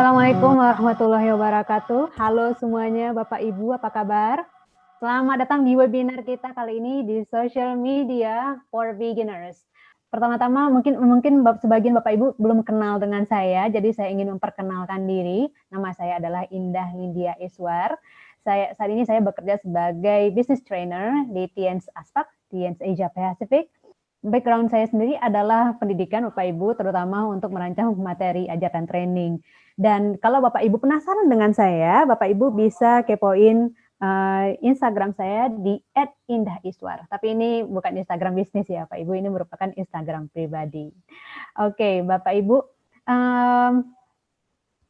Assalamualaikum warahmatullahi wabarakatuh. Halo semuanya, Bapak Ibu, apa kabar? Selamat datang di webinar kita kali ini di Social Media for Beginners. Pertama-tama mungkin sebagian Bapak Ibu belum kenal dengan saya, jadi saya ingin memperkenalkan diri. Nama saya adalah Indah Nindya Iswar. Saat ini saya bekerja sebagai business trainer di TNS Aspak, TNS Asia Pacific. Background saya sendiri adalah pendidikan Bapak Ibu, terutama untuk merancang materi ajaran training. Dan kalau Bapak Ibu penasaran dengan saya, Bapak Ibu bisa kepoin Instagram saya di @indahiswar. Tapi ini bukan Instagram bisnis ya Bapak Ibu, ini merupakan Instagram pribadi. Oke, Bapak Ibu,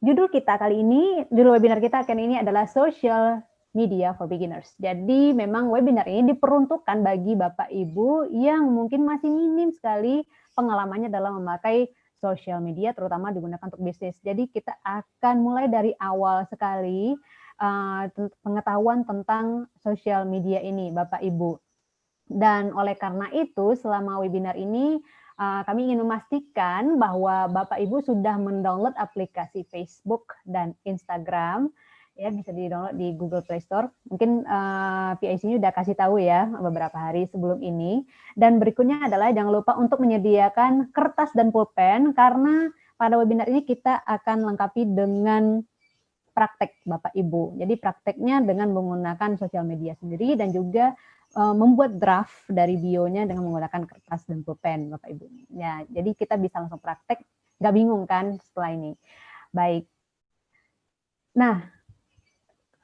judul webinar kita kali ini adalah Social Media for Beginners. Jadi memang webinar ini diperuntukkan bagi Bapak Ibu yang mungkin masih minim sekali pengalamannya dalam memakai social media, terutama digunakan untuk bisnis. Jadi kita akan mulai dari awal sekali pengetahuan tentang social media ini, Bapak Ibu. Dan oleh karena itu, selama webinar ini kami ingin memastikan bahwa Bapak Ibu sudah mendownload aplikasi Facebook dan Instagram. Ya, bisa di-download di Google Play Store. Mungkin PIC-nya udah kasih tahu ya beberapa hari sebelum ini. Dan berikutnya adalah jangan lupa untuk menyediakan kertas dan pulpen, karena pada webinar ini kita akan lengkapi dengan praktek Bapak Ibu. Jadi prakteknya dengan menggunakan sosial media sendiri dan juga membuat draft dari bio-nya dengan menggunakan kertas dan pulpen Bapak Ibu. Ya, jadi kita bisa langsung praktek, nggak bingung kan setelah ini. Baik. Nah,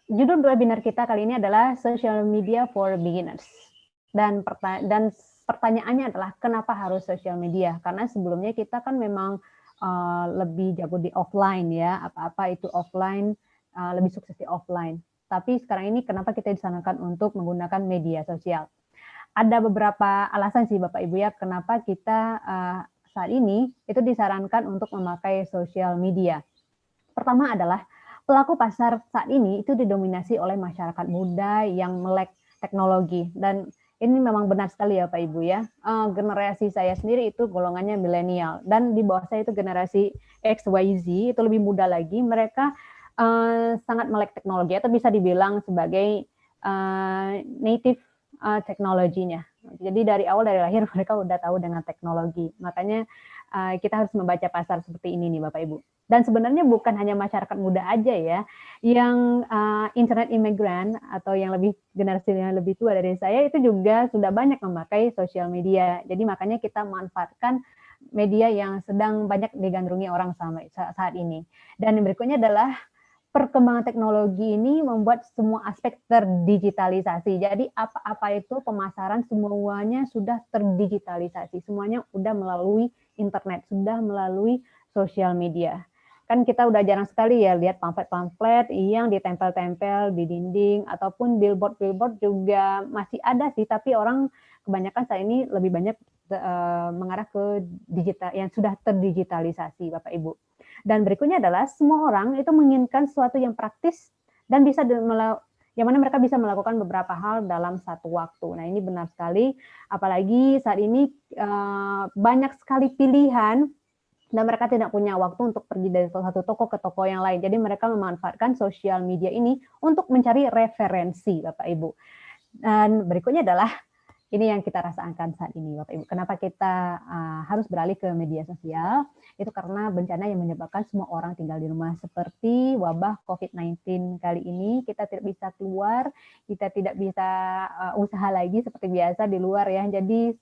judul webinar kita kali ini adalah Social Media for Beginners. Dan pertanyaannya adalah kenapa harus social media? Karena sebelumnya kita kan memang lebih jago di offline ya, apa-apa itu offline, lebih sukses di offline. Tapi sekarang ini kenapa kita disarankan untuk menggunakan media sosial? Ada beberapa alasan sih Bapak Ibu ya, kenapa kita saat ini itu disarankan untuk memakai social media. Pertama adalah pelaku pasar saat ini itu didominasi oleh masyarakat muda yang melek teknologi, dan ini memang benar sekali ya Pak Ibu ya. Generasi saya sendiri itu golongannya milenial, dan di bawah saya itu generasi XYZ, itu lebih muda lagi. Mereka sangat melek teknologi, atau bisa dibilang sebagai native teknologinya. Jadi dari lahir mereka udah tahu dengan teknologi. Makanya kita harus membaca pasar seperti ini nih Bapak Ibu. Dan sebenarnya bukan hanya masyarakat muda aja ya, yang internet imigran atau yang generasi yang lebih tua dari saya itu juga sudah banyak memakai sosial media. Jadi makanya kita manfaatkan media yang sedang banyak digandrungi orang saat ini. Dan yang berikutnya adalah perkembangan teknologi ini membuat semua aspek terdigitalisasi. Jadi apa-apa itu pemasaran semuanya sudah terdigitalisasi. Semuanya sudah melalui internet, sudah melalui sosial media. Kan kita udah jarang sekali ya lihat pamflet-pamflet yang ditempel-tempel di dinding, ataupun billboard juga masih ada sih, tapi orang kebanyakan saat ini lebih banyak mengarah ke digital yang sudah terdigitalisasi Bapak Ibu. Dan berikutnya adalah semua orang itu menginginkan sesuatu yang praktis dan yang mana mereka bisa melakukan beberapa hal dalam satu waktu. Nah, ini benar sekali, apalagi saat ini banyak sekali pilihan dan mereka tidak punya waktu untuk pergi dari satu toko ke toko yang lain. Jadi mereka memanfaatkan sosial media ini untuk mencari referensi, Bapak Ibu. Dan berikutnya adalah ini yang kita rasakan saat ini, Bapak Ibu. Kenapa kita harus beralih ke media sosial? Itu karena bencana yang menyebabkan semua orang tinggal di rumah. Seperti wabah COVID-19 kali ini, kita tidak bisa keluar, kita tidak bisa usaha lagi seperti biasa di luar ya. Jadi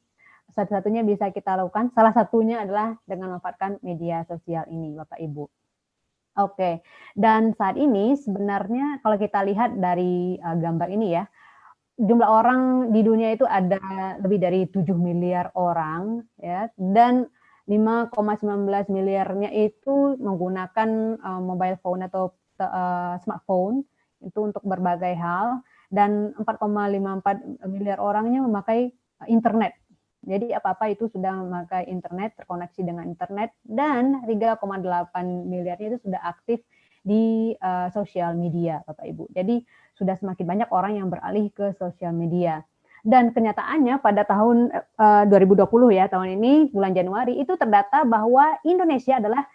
satu-satunya bisa kita lakukan, salah satunya adalah dengan memanfaatkan media sosial ini, Bapak Ibu. Oke, dan saat ini sebenarnya kalau kita lihat dari gambar ini ya, jumlah orang di dunia itu ada lebih dari 7 miliar orang ya, dan 5,19 miliarnya itu menggunakan mobile phone atau smartphone itu untuk berbagai hal, dan 4,54 miliar orangnya memakai internet. Jadi apa-apa itu sudah memakai internet, terkoneksi dengan internet, dan 3,8 miliarnya itu sudah aktif di sosial media Bapak Ibu. Jadi sudah semakin banyak orang yang beralih ke sosial media. Dan kenyataannya pada tahun 2020 ya, tahun ini bulan Januari itu terdata bahwa Indonesia adalah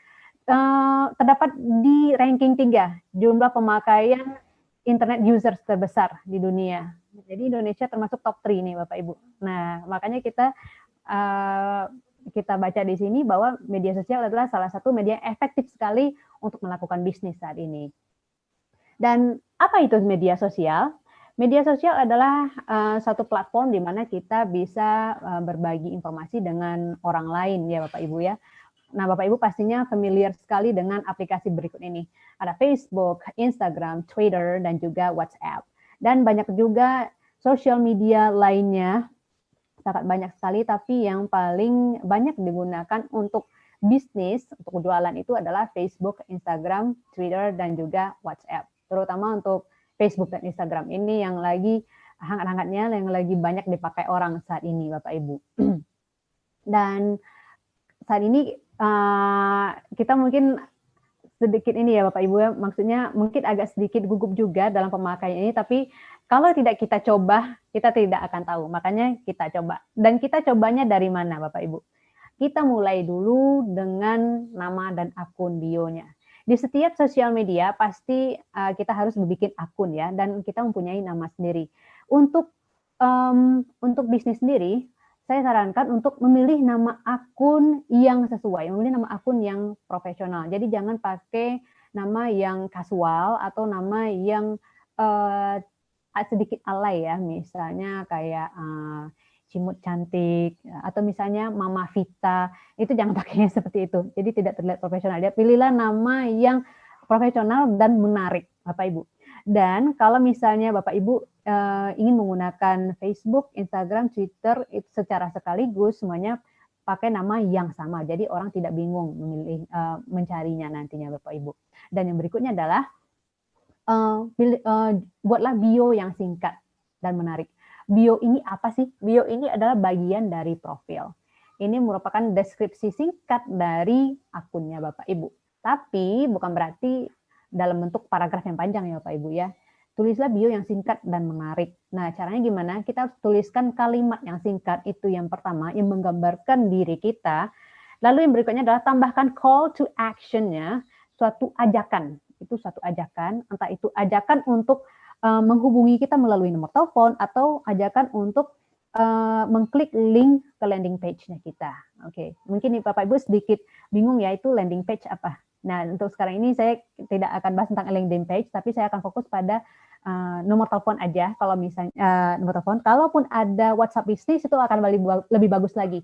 terdapat di ranking 3 jumlah pemakaian internet users terbesar di dunia. Jadi Indonesia termasuk top 3 nih Bapak Ibu. Nah, makanya kita baca di sini bahwa media sosial adalah salah satu media efektif sekali untuk melakukan bisnis saat ini. Dan apa itu media sosial? Media sosial adalah satu platform di mana kita bisa berbagi informasi dengan orang lain ya Bapak Ibu ya. Nah, Bapak Ibu pastinya familiar sekali dengan aplikasi berikut ini. Ada Facebook, Instagram, Twitter, dan juga WhatsApp. Dan banyak juga sosial media lainnya, sangat banyak sekali, tapi yang paling banyak digunakan untuk bisnis, untuk jualan itu adalah Facebook, Instagram, Twitter, dan juga WhatsApp. Terutama untuk Facebook dan Instagram ini yang lagi hangat-hangatnya, yang lagi banyak dipakai orang saat ini, Bapak Ibu. Dan saat ini kita mungkin sedikit ini ya Bapak Ibu ya, maksudnya mungkin agak sedikit gugup juga dalam pemakaian ini, tapi kalau tidak kita coba, kita tidak akan tahu. Makanya kita coba. Dan kita cobanya dari mana Bapak Ibu? Kita mulai dulu dengan nama dan akun bio-nya. Di setiap sosial media pasti kita harus membuat akun ya, dan kita mempunyai nama sendiri. Untuk bisnis sendiri, saya sarankan untuk memilih nama akun yang sesuai, memilih nama akun yang profesional. Jadi jangan pakai nama yang kasual atau nama yang sedikit alay ya, misalnya kayak Cimut Cantik atau misalnya Mama Vita, itu jangan pakainya seperti itu. Jadi tidak terlihat profesional. Dia pilihlah nama yang profesional dan menarik, Bapak Ibu. Dan kalau misalnya Bapak Ibu ingin menggunakan Facebook, Instagram, Twitter itu secara sekaligus semuanya pakai nama yang sama. Jadi orang tidak bingung memilih mencarinya nantinya Bapak Ibu. Dan yang berikutnya adalah buatlah bio yang singkat dan menarik. Bio ini apa sih? Bio ini adalah bagian dari profil. Ini merupakan deskripsi singkat dari akunnya Bapak Ibu. Tapi bukan berarti dalam bentuk paragraf yang panjang ya Bapak Ibu ya. Tulislah bio yang singkat dan menarik. Nah, caranya gimana? Kita harus tuliskan kalimat yang singkat, itu yang pertama, yang menggambarkan diri kita. Lalu yang berikutnya adalah tambahkan call to action-nya, suatu ajakan. Itu suatu ajakan, entah itu ajakan untuk menghubungi kita melalui nomor telepon atau ajakan untuk mengklik link ke landing page-nya kita. Oke, mungkin Bapak Ibu sedikit bingung ya itu landing page apa. Nah, untuk sekarang ini saya tidak akan bahas tentang landing page, tapi saya akan fokus pada nomor telepon aja. Kalau misalnya nomor telepon, kalaupun ada WhatsApp bisnis itu akan lebih bagus lagi.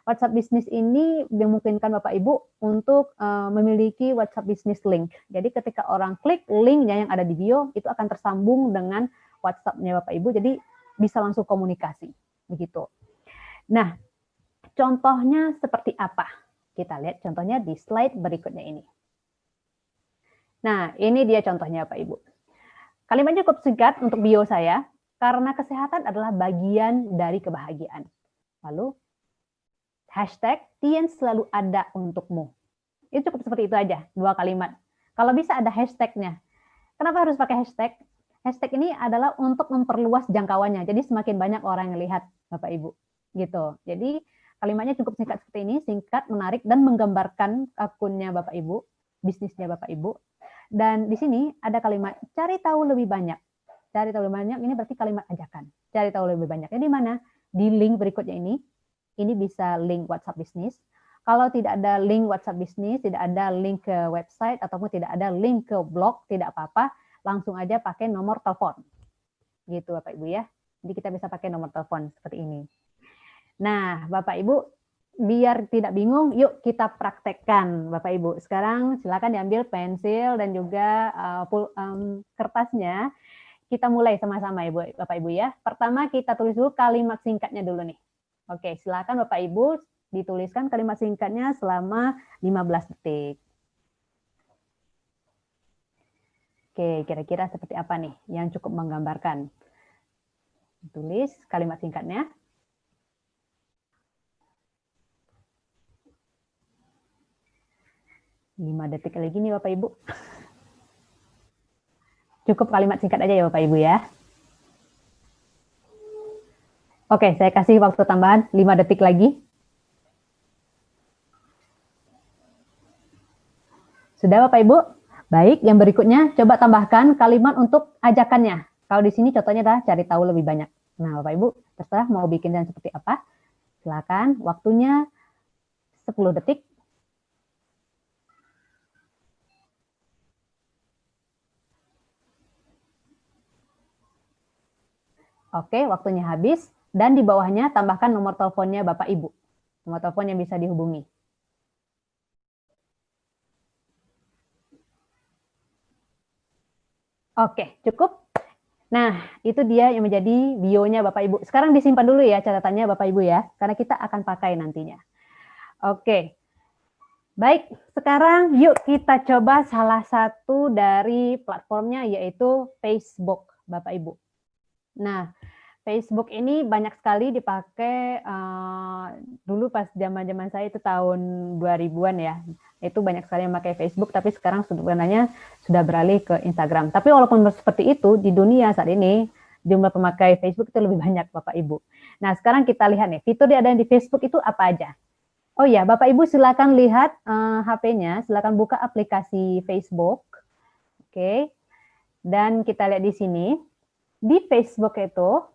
WhatsApp bisnis ini memungkinkan Bapak Ibu untuk memiliki WhatsApp bisnis link. Jadi ketika orang klik linknya yang ada di bio, itu akan tersambung dengan WhatsApp-nya Bapak Ibu, jadi bisa langsung komunikasi. Begitu. Nah, contohnya seperti apa? Kita lihat contohnya di slide berikutnya ini. Nah, ini dia contohnya Bapak Ibu. Kalimatnya cukup singkat untuk bio saya, karena kesehatan adalah bagian dari kebahagiaan. Lalu, hashtag Tien selalu ada untukmu. Itu cukup seperti itu aja, 2 kalimat. Kalau bisa ada hashtagnya. Kenapa harus pakai hashtag? Hashtag ini adalah untuk memperluas jangkauannya. Jadi semakin banyak orang yang lihat, Bapak Ibu. Gitu. Jadi kalimatnya cukup singkat seperti ini, singkat, menarik, dan menggambarkan akunnya Bapak Ibu, bisnisnya Bapak Ibu. Dan di sini ada kalimat cari tahu lebih banyak. Cari tahu lebih banyak ini berarti kalimat ajakan. Cari tahu lebih banyak. Ini di mana? Di link berikutnya ini. Ini bisa link WhatsApp bisnis. Kalau tidak ada link WhatsApp bisnis, tidak ada link ke website ataupun tidak ada link ke blog, tidak apa-apa, langsung aja pakai nomor telepon. Gitu Bapak Ibu ya. Jadi kita bisa pakai nomor telepon seperti ini. Nah, Bapak Ibu, biar tidak bingung, yuk kita praktekkan Bapak Ibu. Sekarang silakan diambil pensil dan juga kertasnya. Kita mulai sama-sama Ibu, Bapak Ibu ya. Pertama kita tulis dulu kalimat singkatnya dulu nih. Oke, silakan Bapak Ibu dituliskan kalimat singkatnya selama 15 detik. Oke, kira-kira seperti apa nih yang cukup menggambarkan? Tulis kalimat singkatnya. 5 detik lagi nih Bapak Ibu. Cukup kalimat singkat aja ya Bapak Ibu ya. Oke, saya kasih waktu tambahan 5 detik lagi. Sudah Bapak Ibu? Baik, yang berikutnya coba tambahkan kalimat untuk ajakannya. Kalau di sini contohnya adalah cari tahu lebih banyak. Nah, Bapak Ibu, terserah mau bikin dan seperti apa. Silakan, waktunya 10 detik. Oke, waktunya habis. Dan di bawahnya tambahkan nomor teleponnya Bapak Ibu. Nomor telepon yang bisa dihubungi. Oke, cukup. Nah, itu dia yang menjadi bionya Bapak Ibu. Sekarang disimpan dulu ya catatannya Bapak Ibu ya, karena kita akan pakai nantinya. Oke, baik. Sekarang yuk kita coba salah satu dari platformnya, yaitu Facebook, Bapak Ibu. Nah, Facebook ini banyak sekali dipakai dulu pas zaman-zaman saya itu tahun 2000-an ya. Itu banyak sekali yang pakai Facebook, tapi sekarang sebenarnya sudah beralih ke Instagram. Tapi walaupun seperti itu, di dunia saat ini jumlah pemakai Facebook itu lebih banyak Bapak Ibu. Nah, sekarang kita lihat nih, fitur yang ada di Facebook itu apa aja. Oh ya, Bapak Ibu silakan lihat HP-nya, silakan buka aplikasi Facebook. Oke. Dan kita lihat di sini, di Facebook itu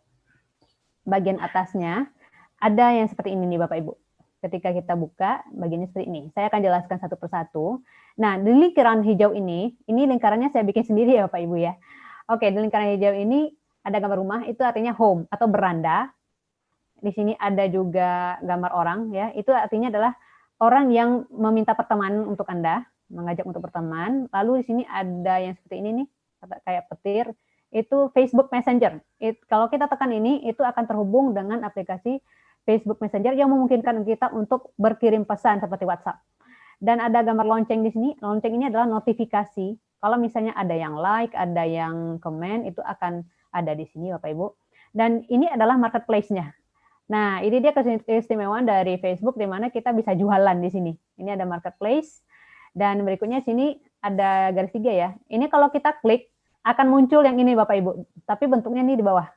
bagian atasnya ada yang seperti ini nih Bapak Ibu. Ketika kita buka, bagiannya seperti ini. Saya akan jelaskan satu persatu. Nah, di lingkaran hijau ini lingkarannya saya bikin sendiri ya Bapak Ibu ya. Oke, di lingkaran hijau ini ada gambar rumah, itu artinya home atau beranda. Di sini ada juga gambar orang ya, itu artinya adalah orang yang meminta pertemanan untuk Anda, mengajak untuk berteman. Lalu di sini ada yang seperti ini nih, kayak petir, itu Facebook Messenger. Kalau kita tekan ini, itu akan terhubung dengan aplikasi Facebook Messenger yang memungkinkan kita untuk berkirim pesan seperti WhatsApp. Dan ada gambar lonceng di sini. Lonceng ini adalah notifikasi. Kalau misalnya ada yang like, ada yang komen, itu akan ada di sini Bapak Ibu. Dan ini adalah marketplace-nya. Nah, ini dia keistimewaan dari Facebook di mana kita bisa jualan di sini. Ini ada marketplace dan berikutnya sini ada garis 3 ya. Ini kalau kita klik akan muncul yang ini Bapak Ibu, tapi bentuknya ini di bawah.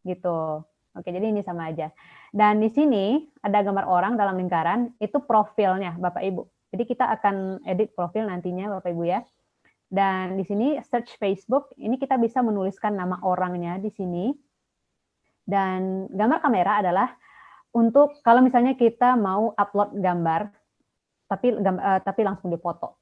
Gitu. Oke, jadi ini sama aja. Dan di sini ada gambar orang dalam lingkaran, itu profilnya Bapak Ibu. Jadi kita akan edit profil nantinya Bapak Ibu ya. Dan di sini search Facebook, ini kita bisa menuliskan nama orangnya di sini. Dan gambar kamera adalah untuk kalau misalnya kita mau upload gambar, tapi langsung dipoto,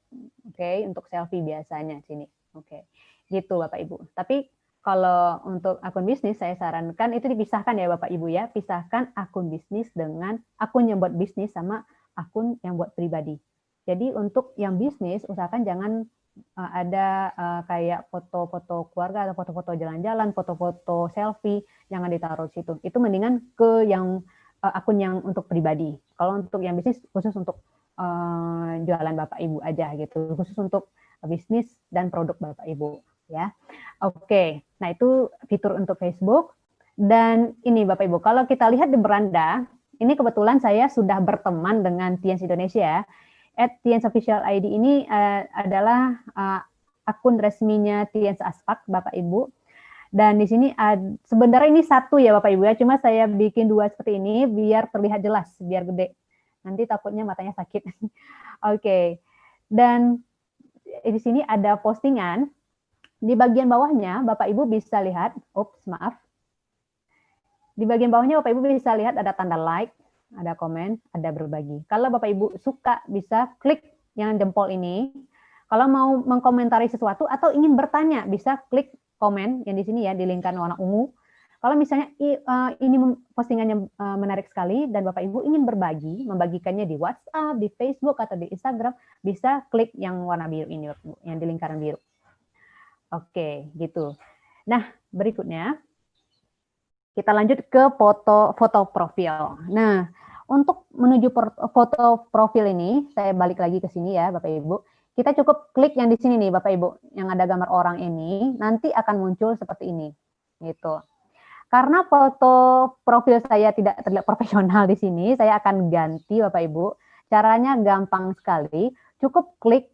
oke, untuk selfie biasanya sini, oke, gitu Bapak Ibu. Tapi kalau untuk akun bisnis saya sarankan itu dipisahkan ya Bapak Ibu ya, pisahkan akun bisnis dengan akun yang buat bisnis sama akun yang buat pribadi. Jadi untuk yang bisnis usahakan jangan ada kayak foto-foto keluarga atau foto-foto jalan-jalan, foto-foto selfie, jangan ditaruh di situ. Itu mendingan ke yang akun yang untuk pribadi. Kalau untuk yang bisnis khusus untuk jualan Bapak Ibu aja gitu, khusus untuk bisnis dan produk Bapak Ibu ya. Oke, nah itu fitur untuk Facebook. Dan ini Bapak Ibu, kalau kita lihat di beranda, ini kebetulan saya sudah berteman dengan Tiens Indonesia. @Tiens Official ID ini adalah akun resminya Tiens Aspak Bapak Ibu. Dan di sini sebenarnya ini satu ya Bapak Ibu ya, cuma saya bikin dua seperti ini biar terlihat jelas, biar gede. Nanti takutnya matanya sakit. Oke. Dan di sini ada postingan. Di bagian bawahnya Bapak Ibu bisa lihat, maaf. Di bagian bawahnya Bapak Ibu bisa lihat ada tanda like, ada komen, ada berbagi. Kalau Bapak Ibu suka bisa klik yang jempol ini. Kalau mau mengkomentari sesuatu atau ingin bertanya bisa klik komen yang di sini ya, di lingkaran warna ungu. Kalau misalnya ini postingannya menarik sekali dan Bapak Ibu ingin berbagi, membagikannya di WhatsApp, di Facebook atau di Instagram, bisa klik yang warna biru ini, yang di lingkaran biru. Oke, gitu. Nah, berikutnya kita lanjut ke foto profil. Nah, untuk menuju foto profil ini, saya balik lagi ke sini ya, Bapak Ibu. Kita cukup klik yang di sini nih, Bapak Ibu, yang ada gambar orang ini, nanti akan muncul seperti ini, gitu. Karena foto profil saya tidak terlihat profesional di sini, saya akan ganti, Bapak Ibu. Caranya gampang sekali, cukup klik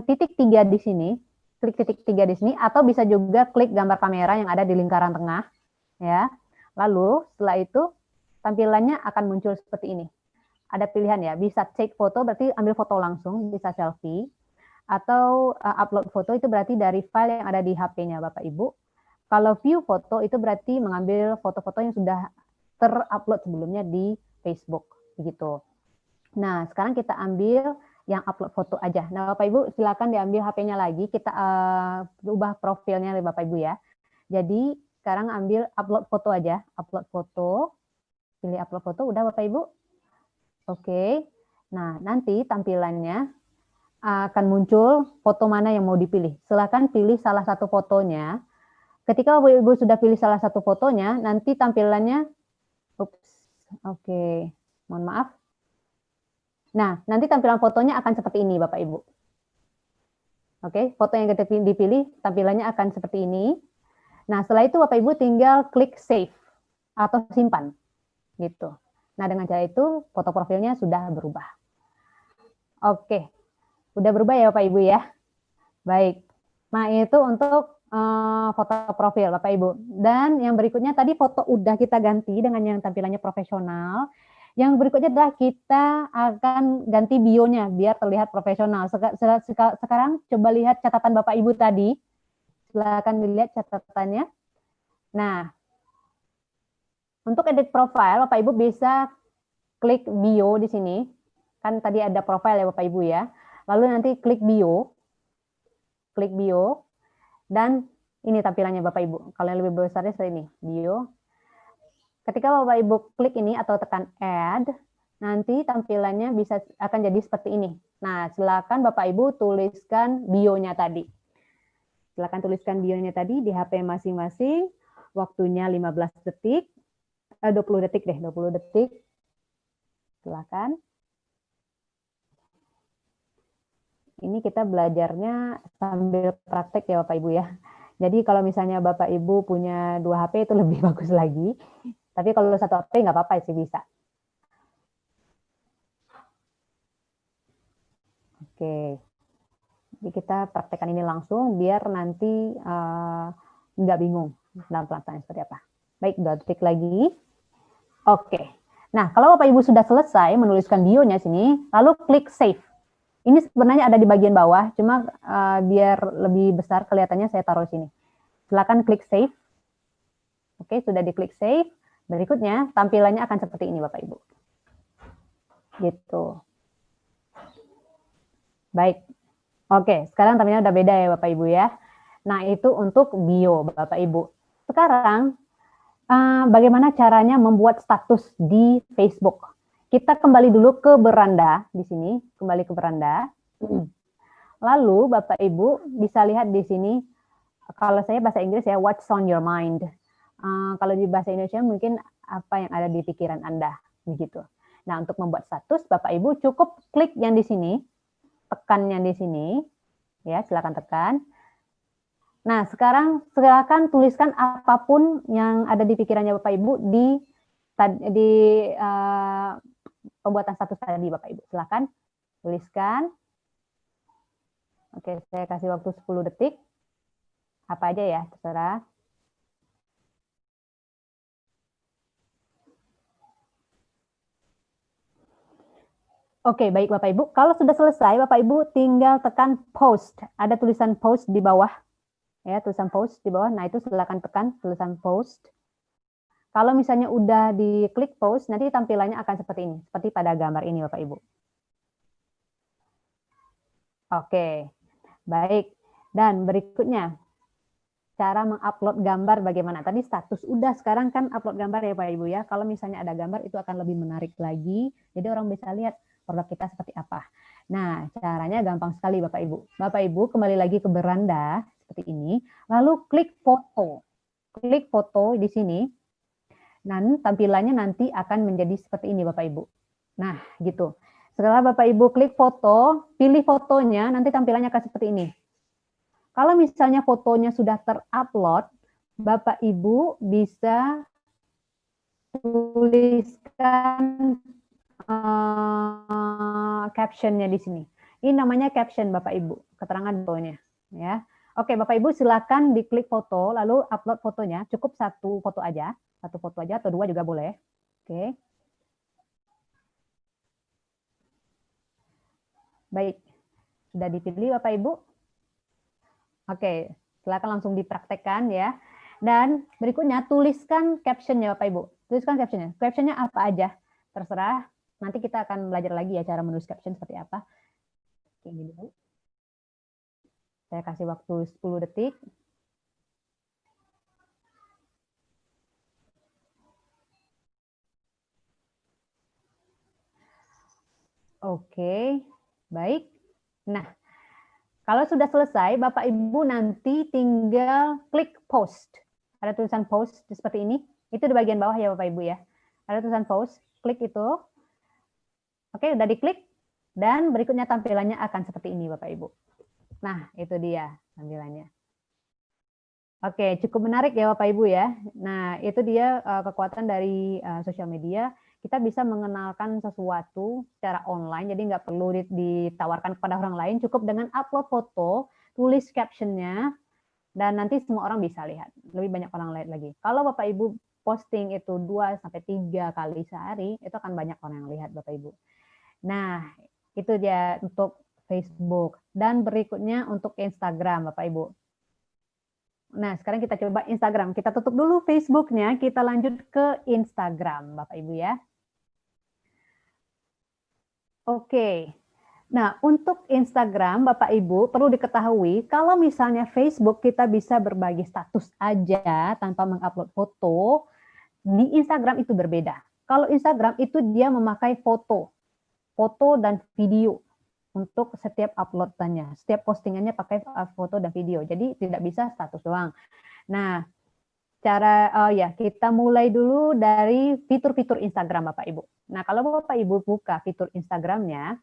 titik 3 di sini, klik titik 3 di sini, atau bisa juga klik gambar kamera yang ada di lingkaran tengah, ya. Lalu setelah itu tampilannya akan muncul seperti ini. Ada pilihan ya, bisa take foto berarti ambil foto langsung, bisa selfie. Atau upload foto itu berarti dari file yang ada di HP-nya Bapak Ibu. Kalau view foto itu berarti mengambil foto-foto yang sudah terupload sebelumnya di Facebook, begitu. Nah, sekarang kita ambil yang upload foto aja. Nah, Bapak Ibu silakan diambil HP-nya lagi, kita ubah profilnya Bapak Ibu ya. Jadi sekarang ambil upload foto aja, upload foto, pilih upload foto, udah Bapak Ibu? Oke. Nah, nanti tampilannya akan muncul foto mana yang mau dipilih. Silakan pilih salah satu fotonya. Ketika Bapak Ibu sudah pilih salah satu fotonya, nanti tampilannya, oke, mohon maaf. Nah, nanti tampilan fotonya akan seperti ini Bapak Ibu. Oke, foto yang kita dipilih tampilannya akan seperti ini. Nah, setelah itu Bapak Ibu tinggal klik save atau simpan, gitu. Nah, dengan cara itu foto profilnya sudah berubah. Oke, udah berubah ya Bapak Ibu ya. Baik. Nah, itu untuk foto profil Bapak Ibu. Dan yang berikutnya tadi foto udah kita ganti dengan yang tampilannya profesional. Yang berikutnya adalah kita akan ganti bionya biar terlihat profesional. Sekarang coba lihat catatan Bapak Ibu tadi. Silakan dilihat catatannya. Nah, untuk edit profile Bapak Ibu bisa klik bio di sini. Kan tadi ada profile ya Bapak Ibu ya. Lalu nanti klik bio. Klik bio. Dan ini tampilannya Bapak Ibu. Kalau yang lebih besarnya seperti ini, bio. Ketika Bapak Ibu klik ini atau tekan add, nanti tampilannya akan jadi seperti ini. Nah, silakan Bapak Ibu tuliskan bionya tadi. Silakan tuliskan bionya tadi di HP masing-masing. Waktunya 15 detik. 20 detik deh, 20 detik. Silakan. Ini kita belajarnya sambil praktek ya Bapak Ibu ya. Jadi kalau misalnya Bapak Ibu punya 2 HP itu lebih bagus lagi. Tapi kalau 1 HP nggak apa-apa sih, bisa. Oke. Jadi kita praktekkan ini langsung biar nanti nggak bingung dalam pelaksanaan seperti apa. Baik, 2 detik lagi. Oke. Nah, kalau Bapak Ibu sudah selesai menuliskan bionya sini, lalu klik save. Ini sebenarnya ada di bagian bawah, cuma biar lebih besar kelihatannya saya taruh sini. Silakan klik save. Oke, sudah diklik save. Berikutnya tampilannya akan seperti ini Bapak Ibu. Gitu. Baik. Oke, sekarang tampilannya udah beda ya Bapak Ibu ya. Nah, itu untuk bio Bapak Ibu. Sekarang bagaimana caranya membuat status di Facebook? Kita kembali dulu ke beranda di sini, kembali ke beranda. Lalu Bapak Ibu bisa lihat di sini, kalau saya bahasa Inggris ya, what's on your mind. Kalau di bahasa Indonesia mungkin apa yang ada di pikiran Anda, begitu. Nah, untuk membuat status, Bapak Ibu cukup klik yang di sini, tekan yang di sini, ya silakan tekan. Nah, sekarang silakan tuliskan apapun yang ada di pikirannya Bapak Ibu di pembuatan status tadi Bapak Ibu. Silakan tuliskan. Oke, saya kasih waktu 10 detik. Apa aja ya, terserah. Oke, baik Bapak Ibu. Kalau sudah selesai, Bapak Ibu tinggal tekan post. Ada tulisan post di bawah. Ya, tulisan post di bawah. Nah, itu silakan tekan tulisan post. Kalau misalnya udah diklik post, nanti tampilannya akan seperti ini. Seperti pada gambar ini Bapak Ibu. Oke, baik. Dan berikutnya, cara mengupload gambar bagaimana? Tadi status udah, sekarang kan upload gambar ya Pak Ibu ya. Kalau misalnya ada gambar itu akan lebih menarik lagi. Jadi orang bisa lihat produk kita seperti apa. Nah, caranya gampang sekali Bapak Ibu. Bapak Ibu kembali lagi ke beranda seperti ini. Lalu klik foto. Klik foto di sini. Dan tampilannya nanti akan menjadi seperti ini Bapak Ibu. Nah, gitu. Setelah Bapak Ibu klik foto, pilih fotonya, nanti tampilannya akan seperti ini. Kalau misalnya fotonya sudah terupload, Bapak Ibu bisa tuliskan captionnya di sini. Ini namanya caption Bapak Ibu, keterangan fotonya. Ya. Oke, Bapak Ibu silakan diklik foto, lalu upload fotonya. Cukup satu foto aja atau 2 juga boleh. Oke. Baik. Sudah dipilih Bapak Ibu? Oke, silakan langsung dipraktekkan ya. Dan berikutnya tuliskan captionnya Bapak Ibu. Tuliskan captionnya. Captionnya apa aja? Terserah. Nanti kita akan belajar lagi ya cara menulis caption seperti apa. Oke, ini dulu. Saya kasih waktu 10 detik. Oke, baik. Nah, kalau sudah selesai, Bapak Ibu nanti tinggal klik post. Ada tulisan post seperti ini. Itu di bagian bawah ya Bapak Ibu ya. Ada tulisan post, klik itu. Oke, udah diklik. Dan berikutnya tampilannya akan seperti ini Bapak Ibu. Nah, itu dia tampilannya. Oke, cukup menarik ya Bapak Ibu ya. Nah, itu dia kekuatan dari sosial media. Kita bisa mengenalkan sesuatu secara online, jadi nggak perlu ditawarkan kepada orang lain, cukup dengan upload foto, tulis captionnya, dan nanti semua orang bisa lihat. Lebih banyak orang lihat lagi. Kalau Bapak Ibu posting itu 2-3 kali sehari, itu akan banyak orang yang lihat Bapak Ibu. Nah, itu dia untuk Facebook. Dan berikutnya untuk Instagram Bapak Ibu. Nah, sekarang kita coba Instagram. Kita tutup dulu Facebook-nya, kita lanjut ke Instagram, Bapak Ibu ya. Oke. Nah, untuk Instagram, Bapak Ibu, perlu diketahui, kalau misalnya Facebook kita bisa berbagi status aja tanpa mengupload foto, di Instagram itu berbeda. Kalau Instagram itu dia memakai foto dan video untuk setiap uploadannya. Setiap postingannya pakai foto dan video. Jadi tidak bisa status doang. Nah, kita mulai dulu dari fitur-fitur Instagram Bapak Ibu. Nah, kalau Bapak Ibu buka fitur Instagramnya,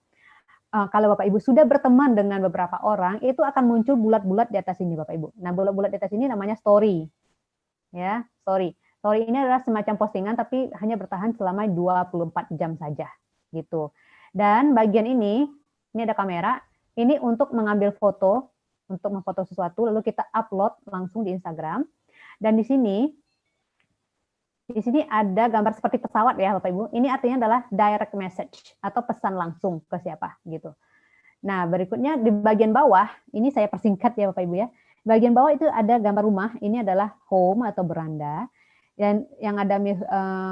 kalau Bapak Ibu sudah berteman dengan beberapa orang, itu akan muncul bulat-bulat di atas ini Bapak Ibu. Nah, bulat-bulat di atas ini namanya story. Ya, story. Story ini adalah semacam postingan tapi hanya bertahan selama 24 jam saja gitu. Dan bagian ini ada kamera, ini untuk mengambil foto, untuk memfoto sesuatu lalu kita upload langsung di Instagram. Dan di sini ada gambar seperti pesawat ya Bapak Ibu. Ini artinya adalah direct message atau pesan langsung ke siapa gitu. Nah, berikutnya di bagian bawah, ini saya persingkat ya Bapak Ibu ya. Bagian bawah itu ada gambar rumah, ini adalah home atau beranda. Dan yang ada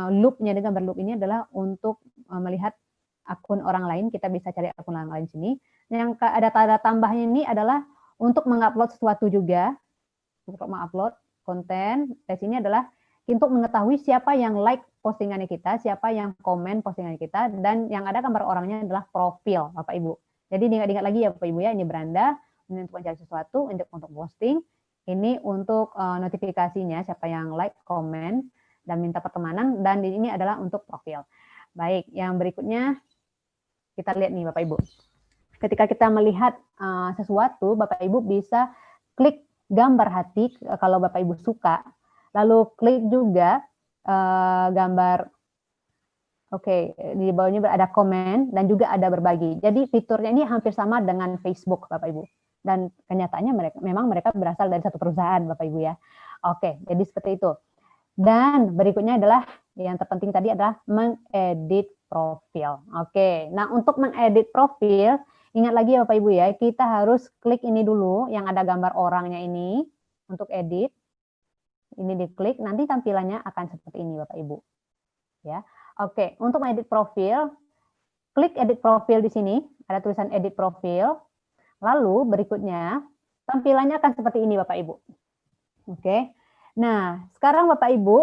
loop-nya, gambar loop ini adalah untuk melihat akun orang lain, kita bisa cari akun orang lain sini. Yang ada tanda tambahnya ini adalah untuk mengupload sesuatu juga, untuk mengupload konten. Di sini adalah untuk mengetahui siapa yang like postingannya kita, siapa yang komen postingan kita, dan yang ada gambar orangnya adalah profil Bapak Ibu. Jadi diingat-ingat lagi ya Bapak Ibu ya, ini beranda, ini untuk mencari sesuatu, untuk posting, ini untuk notifikasinya, siapa yang like, komen, dan minta pertemanan, dan ini adalah untuk profil. Baik, yang berikutnya kita lihat nih Bapak Ibu. Ketika kita melihat sesuatu, Bapak Ibu bisa klik gambar hati kalau Bapak Ibu suka, lalu klik juga gambar, di bawahnya ada komen dan juga ada berbagi. Jadi fiturnya ini hampir sama dengan Facebook Bapak Ibu. Dan kenyataannya memang mereka berasal dari satu perusahaan Bapak Ibu ya. Oke, jadi seperti itu. Dan berikutnya adalah yang terpenting tadi adalah mengedit profil. Oke, nah untuk mengedit profil, ingat lagi ya Bapak Ibu ya, kita harus klik ini dulu yang ada gambar orangnya ini untuk edit. Ini diklik, nanti tampilannya akan seperti ini Bapak Ibu. Ya. Oke, untuk mengedit profil, klik edit profil di sini, ada tulisan edit profil. Lalu berikutnya tampilannya akan seperti ini Bapak Ibu. Oke. Nah, sekarang Bapak Ibu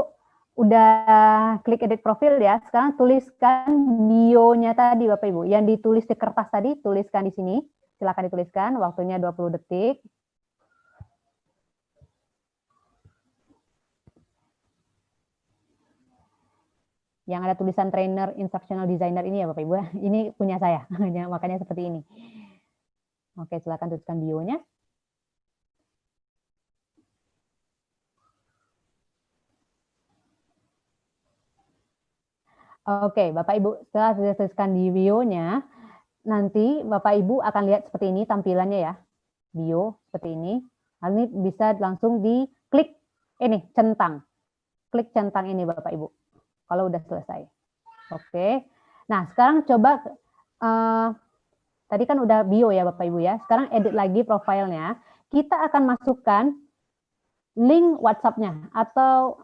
udah klik edit profil ya. Sekarang tuliskan bio-nya tadi Bapak Ibu. Yang ditulis di kertas tadi, tuliskan di sini. Silakan dituliskan, waktunya 20 detik. Yang ada tulisan trainer, instructional designer ini ya Bapak Ibu. Ini punya saya, makanya seperti ini. Oke, silakan tuliskan bio-nya. Oke, Bapak Ibu, setelah tuliskan di bio-nya, nanti Bapak Ibu akan lihat seperti ini tampilannya ya. Bio seperti ini. Lalu ini bisa langsung diklik ini, centang. Klik centang ini Bapak Ibu. Kalau udah selesai. Oke. Nah, sekarang coba Tadi kan udah bio ya Bapak Ibu ya. Sekarang edit lagi profilnya. Kita akan masukkan link WhatsApp-nya atau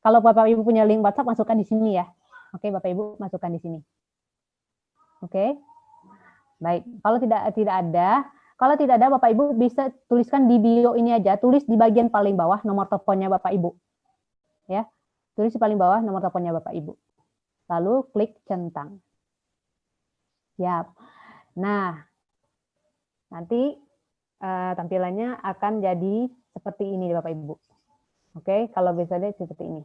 kalau Bapak Ibu punya link WhatsApp masukkan di sini ya. Oke, Bapak Ibu masukkan di sini. Oke. Baik. Kalau tidak ada Bapak Ibu bisa tuliskan di bio ini aja, tulis di bagian paling bawah nomor teleponnya Bapak Ibu. Ya. Tulis di paling bawah nomor teleponnya Bapak Ibu. Lalu klik centang. Siap. Nah, nanti tampilannya akan jadi seperti ini Bapak Ibu. Oke, kalau biasanya seperti ini.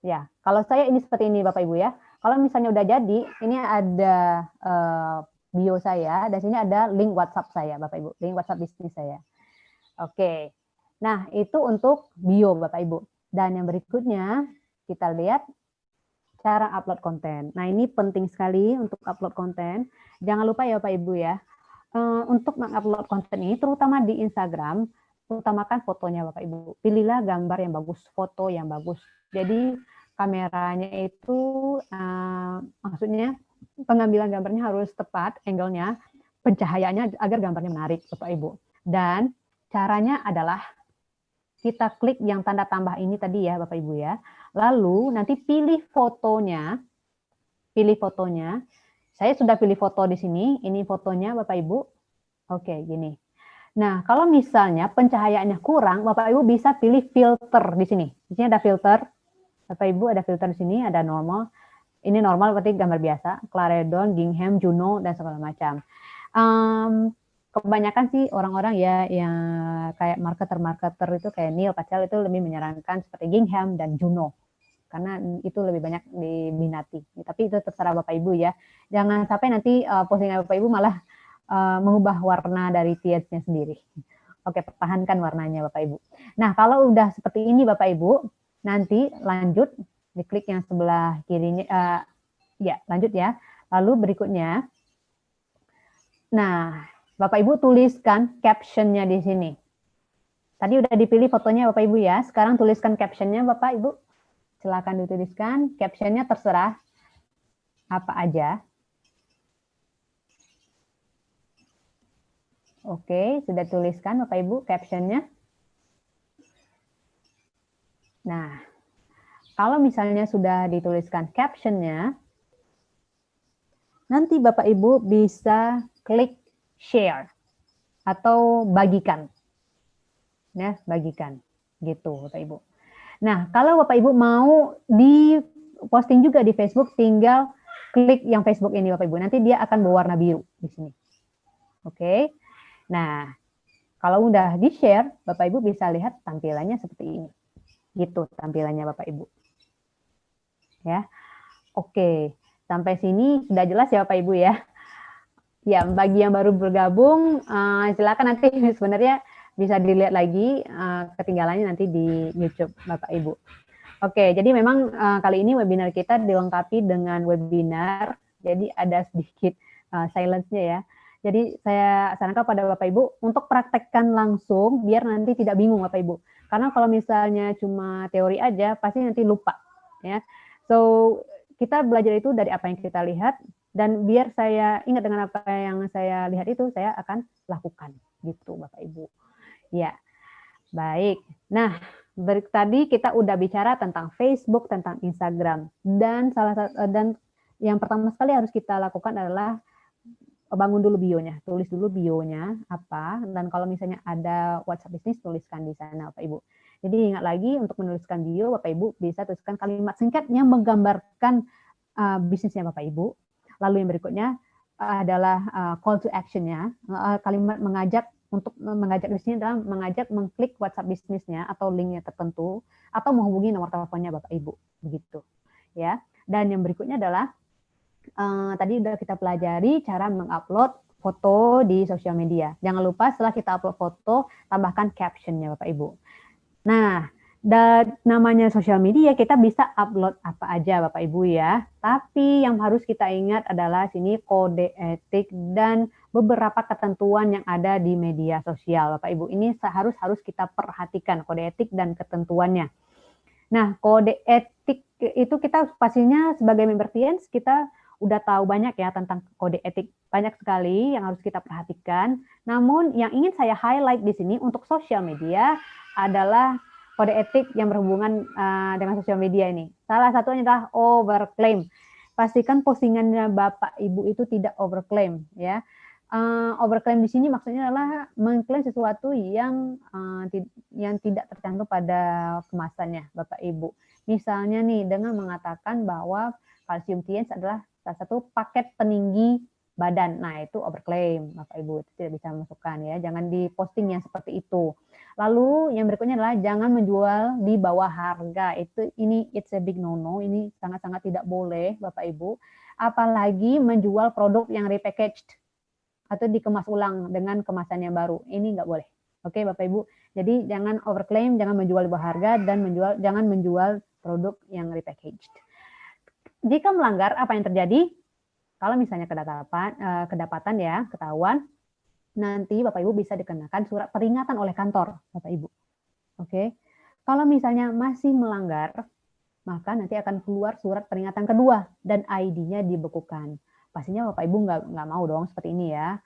Ya, kalau saya ini seperti ini Bapak Ibu ya. Kalau misalnya udah jadi, ini ada bio saya, dan sini ada link WhatsApp saya Bapak Ibu, link WhatsApp bisnis saya. Oke. Nah, itu untuk bio Bapak Ibu. Dan yang berikutnya kita lihat cara upload konten. Nah, ini penting sekali untuk upload konten. Jangan lupa ya Bapak Ibu ya. Untuk mengupload konten ini terutama di Instagram, utamakan fotonya Bapak Ibu. Pilihlah gambar yang bagus, foto yang bagus. Jadi kameranya itu maksudnya pengambilan gambarnya harus tepat angle-nya, pencahayaannya agar gambarnya menarik Bapak Ibu. Dan caranya adalah kita klik yang tanda tambah ini tadi ya Bapak Ibu ya. Lalu nanti pilih fotonya. Saya sudah pilih foto di sini, ini fotonya Bapak Ibu. Oke, gini. Nah, kalau misalnya pencahayaannya kurang, Bapak Ibu bisa pilih filter di sini. Di sini ada filter. Bapak Ibu ada filter di sini, ada normal. Ini normal berarti gambar biasa, Claredon, Gingham, Juno, dan segala macam. Kebanyakan sih orang-orang ya yang kayak marketer itu kayak Neil Patel itu lebih menyarankan seperti Gingham dan Juno. Karena itu lebih banyak diminati. Tapi itu terserah Bapak Ibu ya. Jangan sampai nanti postingan Bapak Ibu malah mengubah warna dari tietsnya sendiri. Oke, pertahankan warnanya Bapak Ibu. Nah, kalau udah seperti ini Bapak Ibu, nanti lanjut, diklik yang sebelah kirinya, ya lanjut ya. Lalu berikutnya, nah Bapak Ibu tuliskan captionnya di sini. Tadi udah dipilih fotonya Bapak Ibu ya, sekarang tuliskan captionnya Bapak Ibu. Silakan dituliskan, captionnya terserah apa aja. Oke, sudah tuliskan Bapak Ibu captionnya. Nah, kalau misalnya sudah dituliskan captionnya, nanti Bapak Ibu bisa klik share atau bagikan. Ya, bagikan. Gitu Bapak Ibu. Nah, kalau Bapak Ibu mau di posting juga di Facebook, tinggal klik yang Facebook ini Bapak Ibu. Nanti dia akan berwarna biru di sini. Oke. Nah, kalau udah di-share, Bapak Ibu bisa lihat tampilannya seperti ini. Gitu tampilannya Bapak Ibu. Ya. Oke, sampai sini sudah jelas ya Bapak Ibu ya. Ya, bagi yang baru bergabung, silakan nanti sebenarnya bisa dilihat lagi ketinggalannya nanti di YouTube Bapak Ibu. Oke, jadi memang kali ini webinar kita dilengkapi dengan webinar, jadi ada sedikit silence-nya ya. Jadi saya sarankan pada Bapak Ibu untuk praktekkan langsung biar nanti tidak bingung Bapak Ibu. Karena kalau misalnya cuma teori aja pasti nanti lupa ya. So kita belajar itu dari apa yang kita lihat dan biar saya ingat dengan apa yang saya lihat itu saya akan lakukan gitu Bapak Ibu. Ya. Baik. Nah, tadi kita udah bicara tentang Facebook, tentang Instagram dan dan yang pertama sekali harus kita lakukan adalah bangun dulu bionya, tulis dulu bionya apa, dan kalau misalnya ada WhatsApp bisnis tuliskan di sana Bapak Ibu. Jadi ingat lagi untuk menuliskan bio Bapak Ibu bisa tuliskan kalimat singkat yang menggambarkan bisnisnya Bapak Ibu. Lalu yang berikutnya adalah call to action-nya, kalimat mengajak di sini adalah mengajak mengklik WhatsApp bisnisnya atau linknya tertentu atau menghubungi nomor teleponnya Bapak Ibu begitu ya. Dan yang berikutnya adalah tadi udah kita pelajari cara mengupload foto di sosial media. Jangan lupa setelah kita upload foto tambahkan captionnya Bapak Ibu. Nah, dan namanya sosial media kita bisa upload apa aja Bapak Ibu ya. Tapi yang harus kita ingat adalah sini kode etik dan beberapa ketentuan yang ada di media sosial Bapak Ibu. Ini harus kita perhatikan kode etik dan ketentuannya. Nah, kode etik itu kita pastinya sebagai member Tiens kita udah tahu banyak ya tentang kode etik, banyak sekali yang harus kita perhatikan. Namun yang ingin saya highlight di sini untuk sosial media adalah kode etik yang berhubungan dengan sosial media ini. Salah satunya adalah overclaim. Pastikan postingannya Bapak Ibu itu tidak overclaim ya. Overclaim di sini maksudnya adalah mengklaim sesuatu yang tidak tercantum pada kemasannya Bapak Ibu. Misalnya nih dengan mengatakan bahwa kalsium tiens adalah salah satu paket peninggi badan. Nah, itu overclaim Bapak Ibu, itu tidak bisa masukkan ya. Jangan diposting yang seperti itu. Lalu yang berikutnya adalah jangan menjual di bawah harga. It's a big no-no. Ini sangat-sangat tidak boleh Bapak Ibu. Apalagi menjual produk yang repackaged atau dikemas ulang dengan kemasan yang baru. Ini nggak boleh. Oke Bapak Ibu. Jadi jangan overclaim, jangan menjual di bawah harga, dan jangan menjual produk yang repackaged. Jika melanggar, apa yang terjadi? Kalau misalnya kedapatan ya, ketahuan, nanti Bapak Ibu bisa dikenakan surat peringatan oleh kantor, Bapak Ibu. Oke. Kalau misalnya masih melanggar, maka nanti akan keluar surat peringatan kedua dan ID-nya dibekukan. Pastinya Bapak Ibu nggak mau dong seperti ini ya.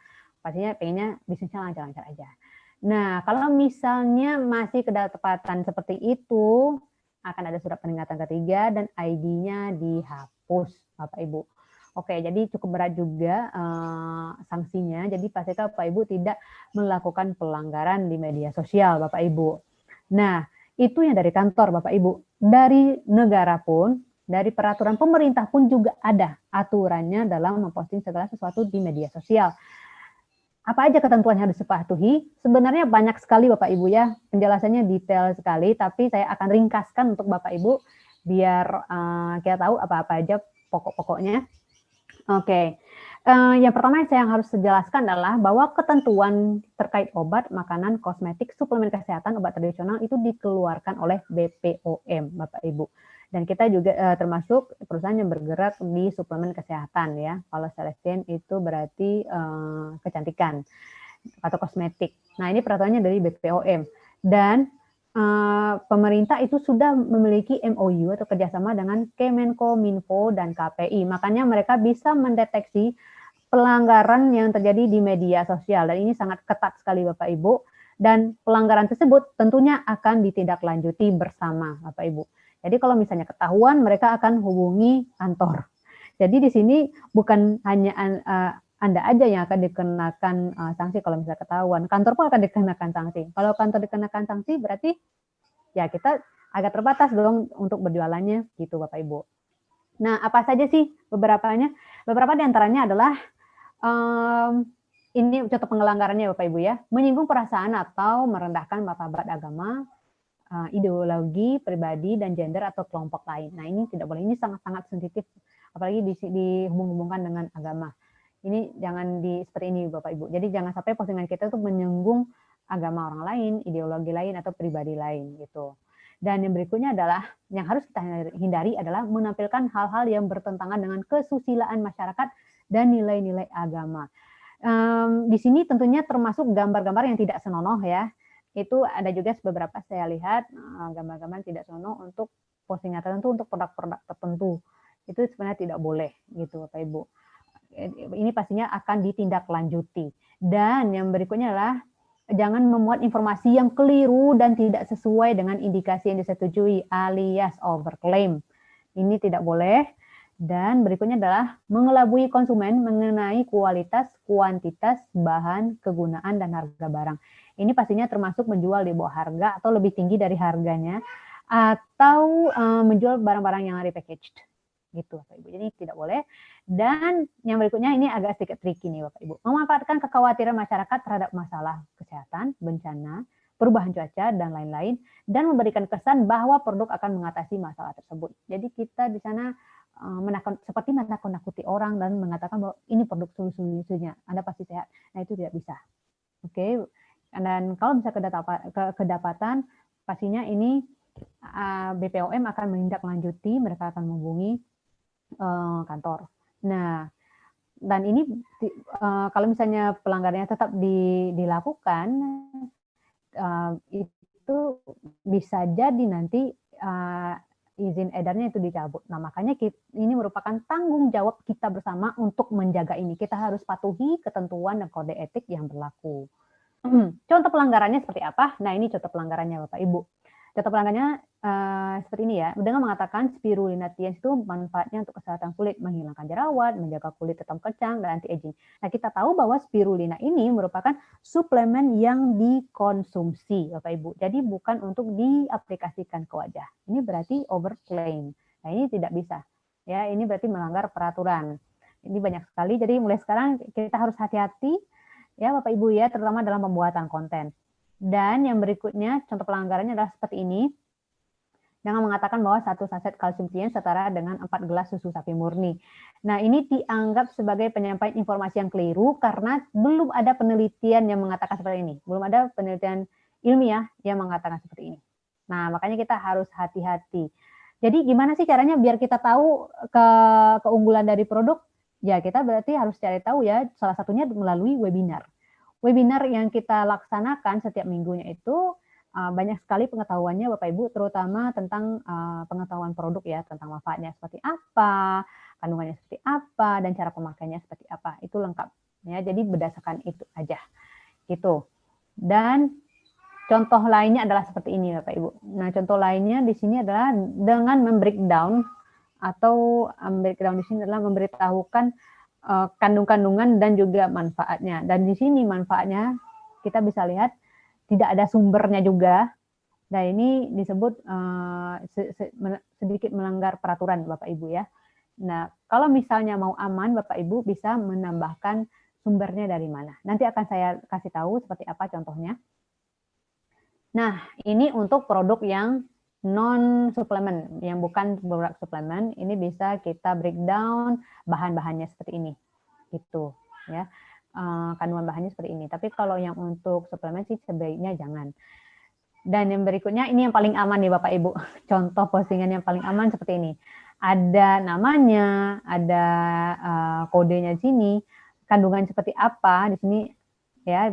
Pastinya pengennya bisnisnya lancar-lancar aja. Nah, kalau misalnya masih kedapatan seperti itu, akan ada surat peringatan ketiga dan ID-nya dihapus, Bapak Ibu. Oke, jadi cukup berat juga sanksinya. Jadi pastikan Bapak Ibu tidak melakukan pelanggaran di media sosial, Bapak Ibu. Nah, itu yang dari kantor, Bapak Ibu. Dari negara pun, dari peraturan pemerintah pun juga ada aturannya dalam memposting segala sesuatu di media sosial. Apa aja ketentuan yang harus dipatuhi? Sebenarnya banyak sekali Bapak Ibu ya, penjelasannya detail sekali, tapi saya akan ringkaskan untuk Bapak Ibu biar kita tahu apa-apa aja pokok-pokoknya. Oke. Yang pertama yang saya harus jelaskan adalah bahwa ketentuan terkait obat, makanan, kosmetik, suplemen kesehatan, obat tradisional itu dikeluarkan oleh BPOM, Bapak Ibu. Dan kita juga termasuk perusahaan yang bergerak di suplemen kesehatan ya. Kalau Celestine itu berarti kecantikan atau kosmetik. Nah, ini peraturannya dari BPOM. Dan pemerintah itu sudah memiliki MOU atau kerjasama dengan Kemenkominfo dan KPI. Makanya mereka bisa mendeteksi pelanggaran yang terjadi di media sosial. Dan ini sangat ketat sekali Bapak Ibu. Dan pelanggaran tersebut tentunya akan ditindaklanjuti bersama Bapak Ibu. Jadi kalau misalnya ketahuan, mereka akan hubungi kantor. Jadi di sini bukan hanya Anda aja yang akan dikenakan sanksi kalau misalnya ketahuan. Kantor pun akan dikenakan sanksi. Kalau kantor dikenakan sanksi berarti ya kita agak terbatas dong untuk berjualannya gitu Bapak Ibu. Nah, apa saja sih beberapanya? Beberapa di antaranya adalah ini contoh pelanggarannya Bapak Ibu ya. Menyinggung perasaan atau merendahkan martabat agama, ideologi, pribadi, dan gender atau kelompok lain. Nah, ini tidak boleh. Ini sangat-sangat sensitif, apalagi dihubung-hubungkan dengan agama. Ini jangan seperti ini Bapak Ibu. Jadi jangan sampai postingan kita itu menyinggung agama orang lain, ideologi lain, atau pribadi lain gitu. Dan yang berikutnya adalah, yang harus kita hindari adalah menampilkan hal-hal yang bertentangan dengan kesusilaan masyarakat dan nilai-nilai agama. Di sini tentunya termasuk gambar-gambar yang tidak senonoh ya. Itu ada juga beberapa saya lihat gambar-gambar tidak senonoh untuk postingan tertentu, untuk produk-produk tertentu. Itu sebenarnya tidak boleh gitu Bapak Ibu. Ini pastinya akan ditindaklanjuti. Dan yang berikutnya adalah jangan memuat informasi yang keliru dan tidak sesuai dengan indikasi yang disetujui alias overclaim. Ini tidak boleh. Dan berikutnya adalah mengelabui konsumen mengenai kualitas, kuantitas, bahan, kegunaan, dan harga barang. Ini pastinya termasuk menjual di bawah harga atau lebih tinggi dari harganya, atau menjual barang-barang yang repackaged. Gitu Bapak Ibu. Jadi tidak boleh. Dan yang berikutnya ini agak sedikit tricky nih Bapak Ibu. Memanfaatkan kekhawatiran masyarakat terhadap masalah kesehatan, bencana, perubahan cuaca, dan lain-lain, dan memberikan kesan bahwa produk akan mengatasi masalah tersebut. Jadi kita di sana seperti menakut-nakuti orang dan mengatakan bahwa ini produk solusinya, Anda pasti sehat. Nah, itu tidak bisa. Oke. Dan kalau bisa kedapatan, pastinya ini BPOM akan menindaklanjuti, mereka akan menghubungi kantor. Nah, dan ini kalau misalnya pelanggarannya tetap dilakukan, itu bisa jadi nanti izin edarnya itu dicabut. Nah, makanya ini merupakan tanggung jawab kita bersama untuk menjaga ini. Kita harus patuhi ketentuan dan kode etik yang berlaku. Contoh pelanggarannya seperti apa? Nah, ini contoh pelanggarannya Bapak Ibu. Contoh pelanggarannya seperti ini ya. Dengan mengatakan spirulina tiens itu manfaatnya untuk kesehatan kulit, menghilangkan jerawat, menjaga kulit tetap kencang, dan anti-aging. Nah, kita tahu bahwa spirulina ini merupakan suplemen yang dikonsumsi, Bapak Ibu. Jadi bukan untuk diaplikasikan ke wajah. Ini berarti overclaim. Nah, ini tidak bisa. Ya, ini berarti melanggar peraturan. Ini banyak sekali. Jadi mulai sekarang kita harus hati-hati ya Bapak Ibu ya, terutama dalam pembuatan konten. Dan yang berikutnya, contoh pelanggarannya adalah seperti ini. Dengan mengatakan bahwa 1 saset kalsium tiens setara dengan 4 gelas susu sapi murni. Nah, ini dianggap sebagai penyampaian informasi yang keliru karena belum ada penelitian yang mengatakan seperti ini. Belum ada penelitian ilmiah yang mengatakan seperti ini. Nah, makanya kita harus hati-hati. Jadi gimana sih caranya biar kita tahu keunggulan dari produk? Ya, kita berarti harus cari tahu ya, salah satunya melalui webinar. Webinar yang kita laksanakan setiap minggunya itu banyak sekali pengetahuannya Bapak Ibu, terutama tentang pengetahuan produk ya, tentang manfaatnya seperti apa, kandungannya seperti apa, dan cara pemakaiannya seperti apa. Itu lengkap ya. Jadi berdasarkan itu aja gitu. Dan contoh lainnya adalah seperti ini Bapak Ibu. Nah, contoh lainnya di sini adalah dengan membreakdown atau breakdown di sini adalah memberitahukan kandungan dan juga manfaatnya. Dan di sini manfaatnya kita bisa lihat tidak ada sumbernya juga. Nah, ini disebut sedikit melanggar peraturan Bapak Ibu ya. Nah, kalau misalnya mau aman Bapak Ibu bisa menambahkan sumbernya dari mana. Nanti akan saya kasih tahu seperti apa contohnya. Nah, ini untuk produk yang non suplemen, yang bukan produk suplemen, ini bisa kita breakdown bahan-bahannya seperti ini, gitu ya. Kandungan bahannya seperti ini. Tapi kalau yang untuk suplemen sih sebaiknya jangan. Dan yang berikutnya ini yang paling aman nih Bapak Ibu. Contoh postingan yang paling aman seperti ini. Ada namanya, ada kodenya di sini, kandungan seperti apa di sini ya.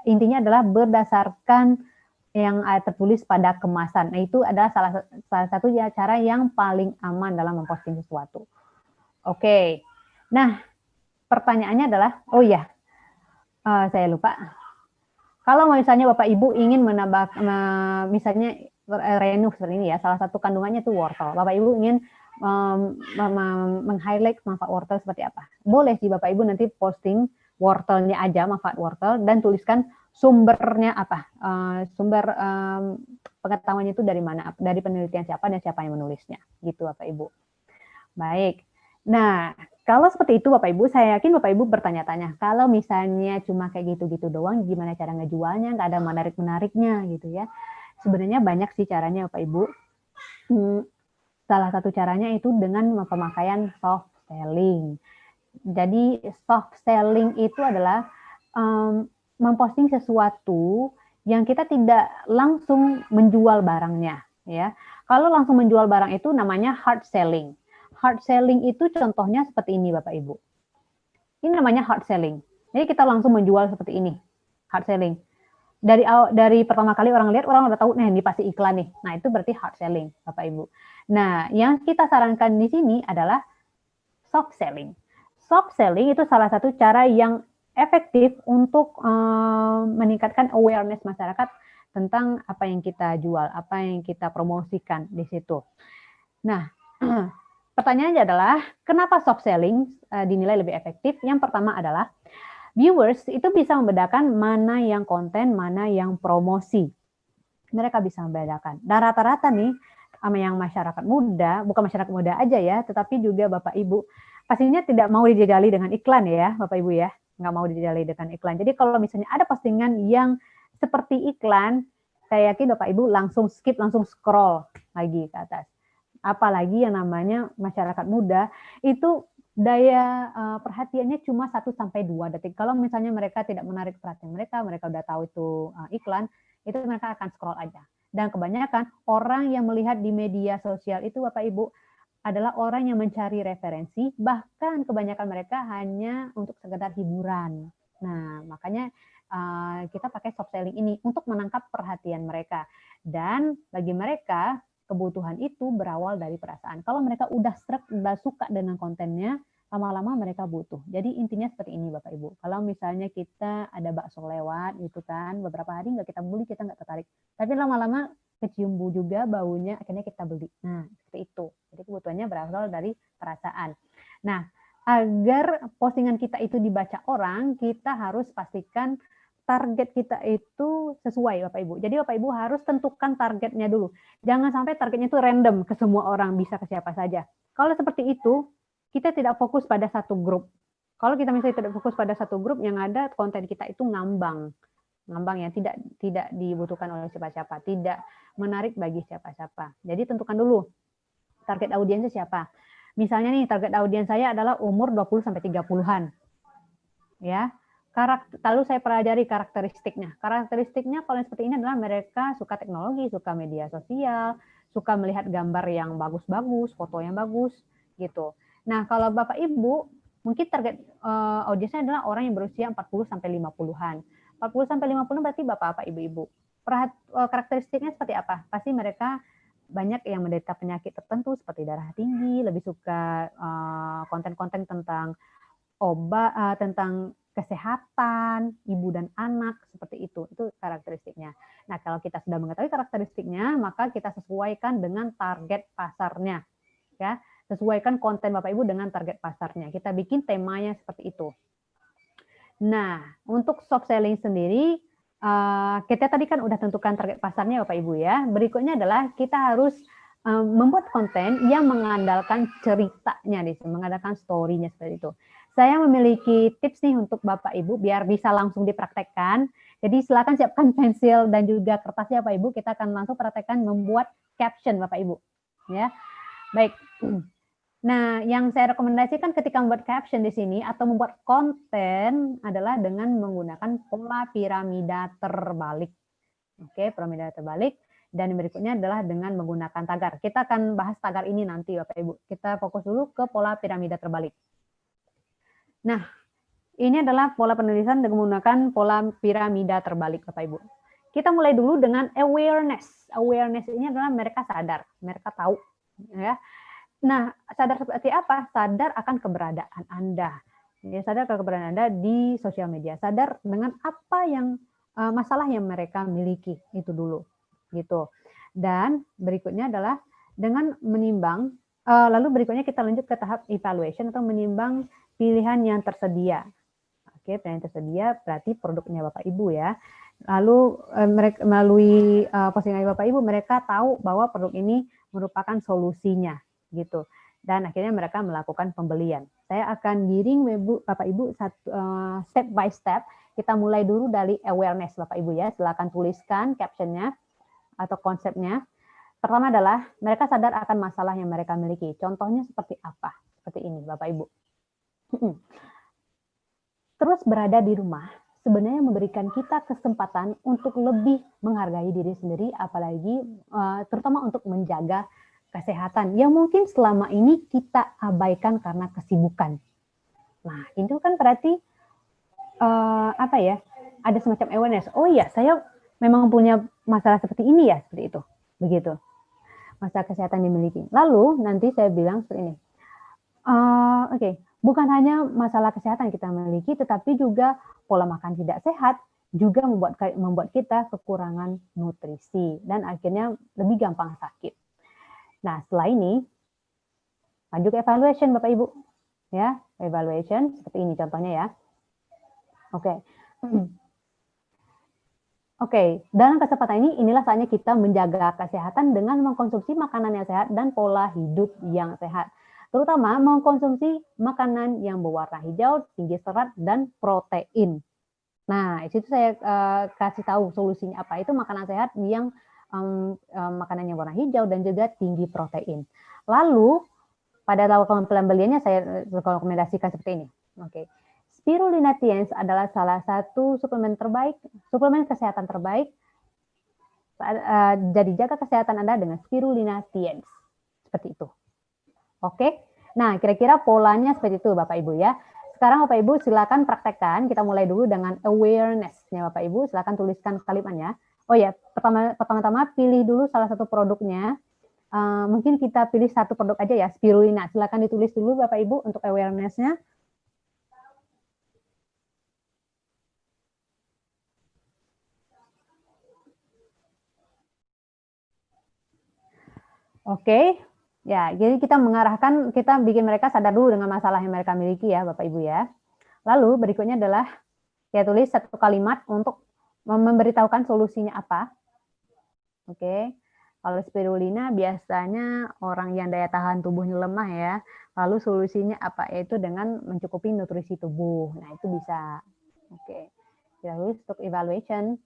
Intinya adalah berdasarkan yang tertulis pada kemasan. Nah, itu adalah salah satu cara yang paling aman dalam memposting sesuatu. Oke. Nah, pertanyaannya adalah, oh ya, saya lupa. Kalau misalnya Bapak Ibu ingin menambah, misalnya renuf seperti ini ya, salah satu kandungannya itu wortel. Bapak Ibu ingin meng-highlight manfaat wortel seperti apa. Boleh sih Bapak Ibu nanti posting wortelnya aja, manfaat wortel, dan tuliskan sumbernya apa, sumber pengetahuannya itu dari mana, dari penelitian siapa dan siapa yang menulisnya, gitu Bapak Ibu. Baik. Nah, kalau seperti itu Bapak Ibu, saya yakin Bapak Ibu bertanya-tanya, kalau misalnya cuma kayak gitu-gitu doang, gimana cara ngejualnya, nggak ada menarik-menariknya gitu ya. Sebenarnya banyak sih caranya Bapak Ibu. Salah satu caranya itu dengan pemakaian soft selling. Jadi soft selling itu adalah memposting sesuatu yang kita tidak langsung menjual barangnya ya. Kalau langsung menjual barang itu namanya hard selling. Hard selling itu contohnya seperti ini Bapak Ibu. Ini namanya hard selling. Jadi kita langsung menjual seperti ini. Hard selling. Dari pertama kali orang lihat, orang udah tahu nih ini pasti iklan nih. Nah, itu berarti hard selling Bapak Ibu. Nah, yang kita sarankan di sini adalah soft selling. Soft selling itu salah satu cara yang efektif untuk meningkatkan awareness masyarakat tentang apa yang kita jual, apa yang kita promosikan di situ. Nah, pertanyaannya adalah kenapa soft selling dinilai lebih efektif? Yang pertama adalah viewers itu bisa membedakan mana yang konten, mana yang promosi. Mereka bisa membedakan. Dan rata-rata nih sama yang masyarakat muda, bukan masyarakat muda aja ya, tetapi juga Bapak Ibu, pastinya tidak mau dijajali dengan iklan ya, Bapak Ibu ya, nggak mau dijajali dengan iklan. Jadi kalau misalnya ada postingan yang seperti iklan, saya yakin Bapak Ibu langsung skip, langsung scroll lagi ke atas. Apalagi yang namanya masyarakat muda, itu daya perhatiannya cuma 1-2 detik. Kalau misalnya mereka tidak menarik perhatian mereka udah tahu itu iklan, itu mereka akan scroll aja. Dan kebanyakan orang yang melihat di media sosial itu Bapak Ibu adalah orang yang mencari referensi, bahkan kebanyakan mereka hanya untuk sekedar hiburan. Nah, makanya kita pakai soft selling ini untuk menangkap perhatian mereka. Dan bagi mereka, kebutuhan itu berawal dari perasaan. Kalau mereka udah sreg, udah suka dengan kontennya, lama-lama mereka butuh. Jadi intinya seperti ini Bapak Ibu. Kalau misalnya kita ada bakso lewat gitu kan, beberapa hari nggak kita beli, kita nggak tertarik. Tapi lama-lama kecium juga baunya, akhirnya kita beli. Nah, seperti itu. Jadi kebutuhannya berasal dari perasaan. Nah, agar postingan kita itu dibaca orang, kita harus pastikan target kita itu sesuai Bapak Ibu. Jadi Bapak Ibu harus tentukan targetnya dulu. Jangan sampai targetnya itu random ke semua orang, bisa ke siapa saja. Kalau seperti itu, kita tidak fokus pada satu grup. Kalau kita misalnya tidak fokus pada satu grup, yang ada konten kita itu ngambang ya, tidak dibutuhkan oleh siapa-siapa, tidak menarik bagi siapa-siapa. Jadi tentukan dulu target audiensnya siapa. Misalnya nih, target audiens saya adalah umur 20 sampai 30-an. Ya. Lalu saya pelajari karakteristiknya. Karakteristiknya kalau seperti ini adalah mereka suka teknologi, suka media sosial, suka melihat gambar yang bagus-bagus, foto yang bagus gitu. Nah, kalau Bapak Ibu, mungkin target audiensnya adalah orang yang berusia 40 sampai 50-an. 40 sampai 50 berarti Bapak-bapak, Ibu-ibu. Karakteristiknya seperti apa? Pasti mereka banyak yang menderita penyakit tertentu seperti darah tinggi, lebih suka konten-konten tentang obat, tentang kesehatan ibu dan anak, seperti itu karakteristiknya. Nah, kalau kita sudah mengetahui karakteristiknya, maka kita sesuaikan dengan target pasarnya, ya. Sesuaikan konten Bapak Ibu dengan target pasarnya. Kita bikin temanya seperti itu. Nah, untuk soft selling sendiri, kita tadi kan udah tentukan target pasarnya Bapak Ibu ya. Berikutnya adalah kita harus membuat konten yang mengandalkan ceritanya, mengandalkan story-nya seperti itu. Saya memiliki tips nih untuk Bapak Ibu biar bisa langsung dipraktekkan. Jadi silakan siapkan pensil dan juga kertasnya Bapak Ibu. Kita akan langsung praktekkan membuat caption Bapak Ibu. Ya, baik. Nah, yang saya rekomendasikan ketika membuat caption di sini atau membuat konten adalah dengan menggunakan pola piramida terbalik. Oke, piramida terbalik. Dan berikutnya adalah dengan menggunakan tagar. Kita akan bahas tagar ini nanti Bapak Ibu. Kita fokus dulu ke pola piramida terbalik. Nah, ini adalah pola penulisan dengan menggunakan pola piramida terbalik Bapak Ibu. Kita mulai dulu dengan awareness. Awareness ini adalah mereka sadar, mereka tahu. Ya. Nah, sadar seperti apa? Sadar akan keberadaan Anda. Ya, sadar keberadaan Anda di sosial media. Sadar dengan apa yang masalah yang mereka miliki itu dulu, gitu. Dan berikutnya adalah dengan menimbang. Lalu berikutnya kita lanjut ke tahap evaluation atau menimbang pilihan yang tersedia. Oke, pilihan yang tersedia berarti produknya Bapak Ibu ya. Lalu mereka melalui postingan Bapak Ibu mereka tahu bahwa produk ini merupakan solusinya. Gitu. Dan akhirnya mereka melakukan pembelian. Saya akan giring Bapak Ibu step by step. Kita mulai dulu dari awareness Bapak Ibu ya. Silakan tuliskan captionnya atau konsepnya. Pertama adalah mereka sadar akan masalah yang mereka miliki. Contohnya seperti apa? Seperti ini Bapak Ibu. Terus berada di rumah sebenarnya memberikan kita kesempatan untuk lebih menghargai diri sendiri, apalagi terutama untuk menjaga kesehatan yang mungkin selama ini kita abaikan karena kesibukan. Nah, itu kan berarti apa ya? Ada semacam awareness. Oh iya, saya memang punya masalah seperti ini ya, seperti itu. Begitu. Masalah kesehatan dimiliki. Lalu nanti saya bilang seperti ini. Oke, bukan hanya masalah kesehatan kita miliki, tetapi juga pola makan tidak sehat juga membuat kita kekurangan nutrisi dan akhirnya lebih gampang sakit. Nah, setelah ini, lanjut ke evaluation Bapak Ibu. Ya, evaluation seperti ini contohnya ya. Oke. Oke, dalam kesempatan ini, inilah saatnya kita menjaga kesehatan dengan mengkonsumsi makanan yang sehat dan pola hidup yang sehat. Terutama mengkonsumsi makanan yang berwarna hijau, tinggi serat, dan protein. Nah, itu saya kasih tahu solusinya apa. Itu makanan sehat yang makanan yang warna hijau dan juga tinggi protein. Lalu pada tahap pembeliannya saya rekomendasikan seperti ini. Oke, Spirulina Tiens adalah salah satu suplemen terbaik, suplemen kesehatan terbaik. Jadi jaga kesehatan Anda dengan Spirulina Tiens. Seperti itu. Oke. Nah, kira-kira polanya seperti itu Bapak Ibu ya. Sekarang Bapak Ibu silakan praktekkan. Kita mulai dulu dengan awareness-nya Bapak Ibu. Silakan tuliskan kalimatnya. Oh ya, pertama-tama pilih dulu salah satu produknya. Mungkin kita pilih satu produk aja ya, spirulina. Silakan ditulis dulu Bapak Ibu untuk awareness-nya. Oke, ya, jadi kita mengarahkan, kita bikin mereka sadar dulu dengan masalah yang mereka miliki ya, Bapak Ibu ya. Lalu berikutnya adalah ya tulis satu kalimat untuk memberitahukan solusinya apa. Oke, kalau spirulina biasanya orang yang daya tahan tubuhnya lemah ya. Lalu solusinya apa? Yaitu dengan mencukupi nutrisi tubuh. Nah itu bisa. Oke, lalu untuk evaluation.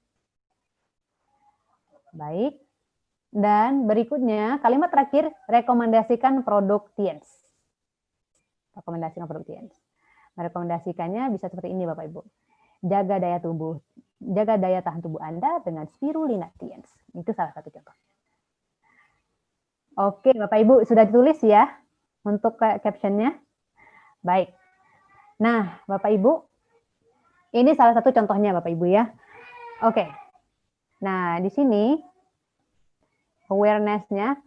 Baik. Dan berikutnya, kalimat terakhir, rekomendasikan produk Tiens. Rekomendasikan produk Tiens. Merekomendasikannya bisa seperti ini Bapak Ibu. Jaga daya tahan tubuh Anda dengan spirulina Tiens. Itu salah satu contoh. Oke, Bapak Ibu sudah ditulis ya untuk captionnya. Baik. Nah, Bapak Ibu, ini salah satu contohnya Bapak Ibu ya. Oke. Nah, di sini awareness-nya,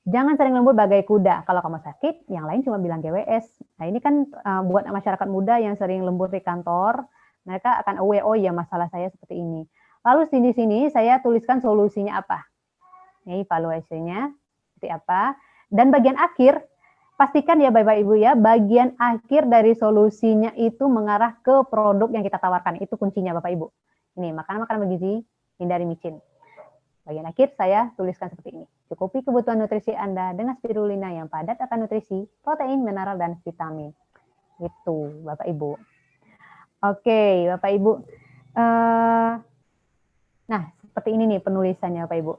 jangan sering lembur bagai kuda. Kalau kamu sakit, yang lain cuma bilang GWS. Nah, ini kan buat masyarakat muda yang sering lembur di kantor, mereka akan aware, oh ya masalah saya seperti ini. Lalu di sini saya tuliskan solusinya apa. Ini evaluasinya seperti apa. Dan bagian akhir, pastikan ya Bapak Ibu ya, bagian akhir dari solusinya itu mengarah ke produk yang kita tawarkan. Itu kuncinya Bapak Ibu. Ini makanan-makanan bergizi, hindari micin. Bagian akhir saya tuliskan seperti ini. Cukupi kebutuhan nutrisi Anda dengan spirulina yang padat akan nutrisi, protein, mineral, dan vitamin. Itu, Bapak Ibu. Oke, Bapak Ibu. Nah, seperti ini nih penulisannya, Bapak Ibu.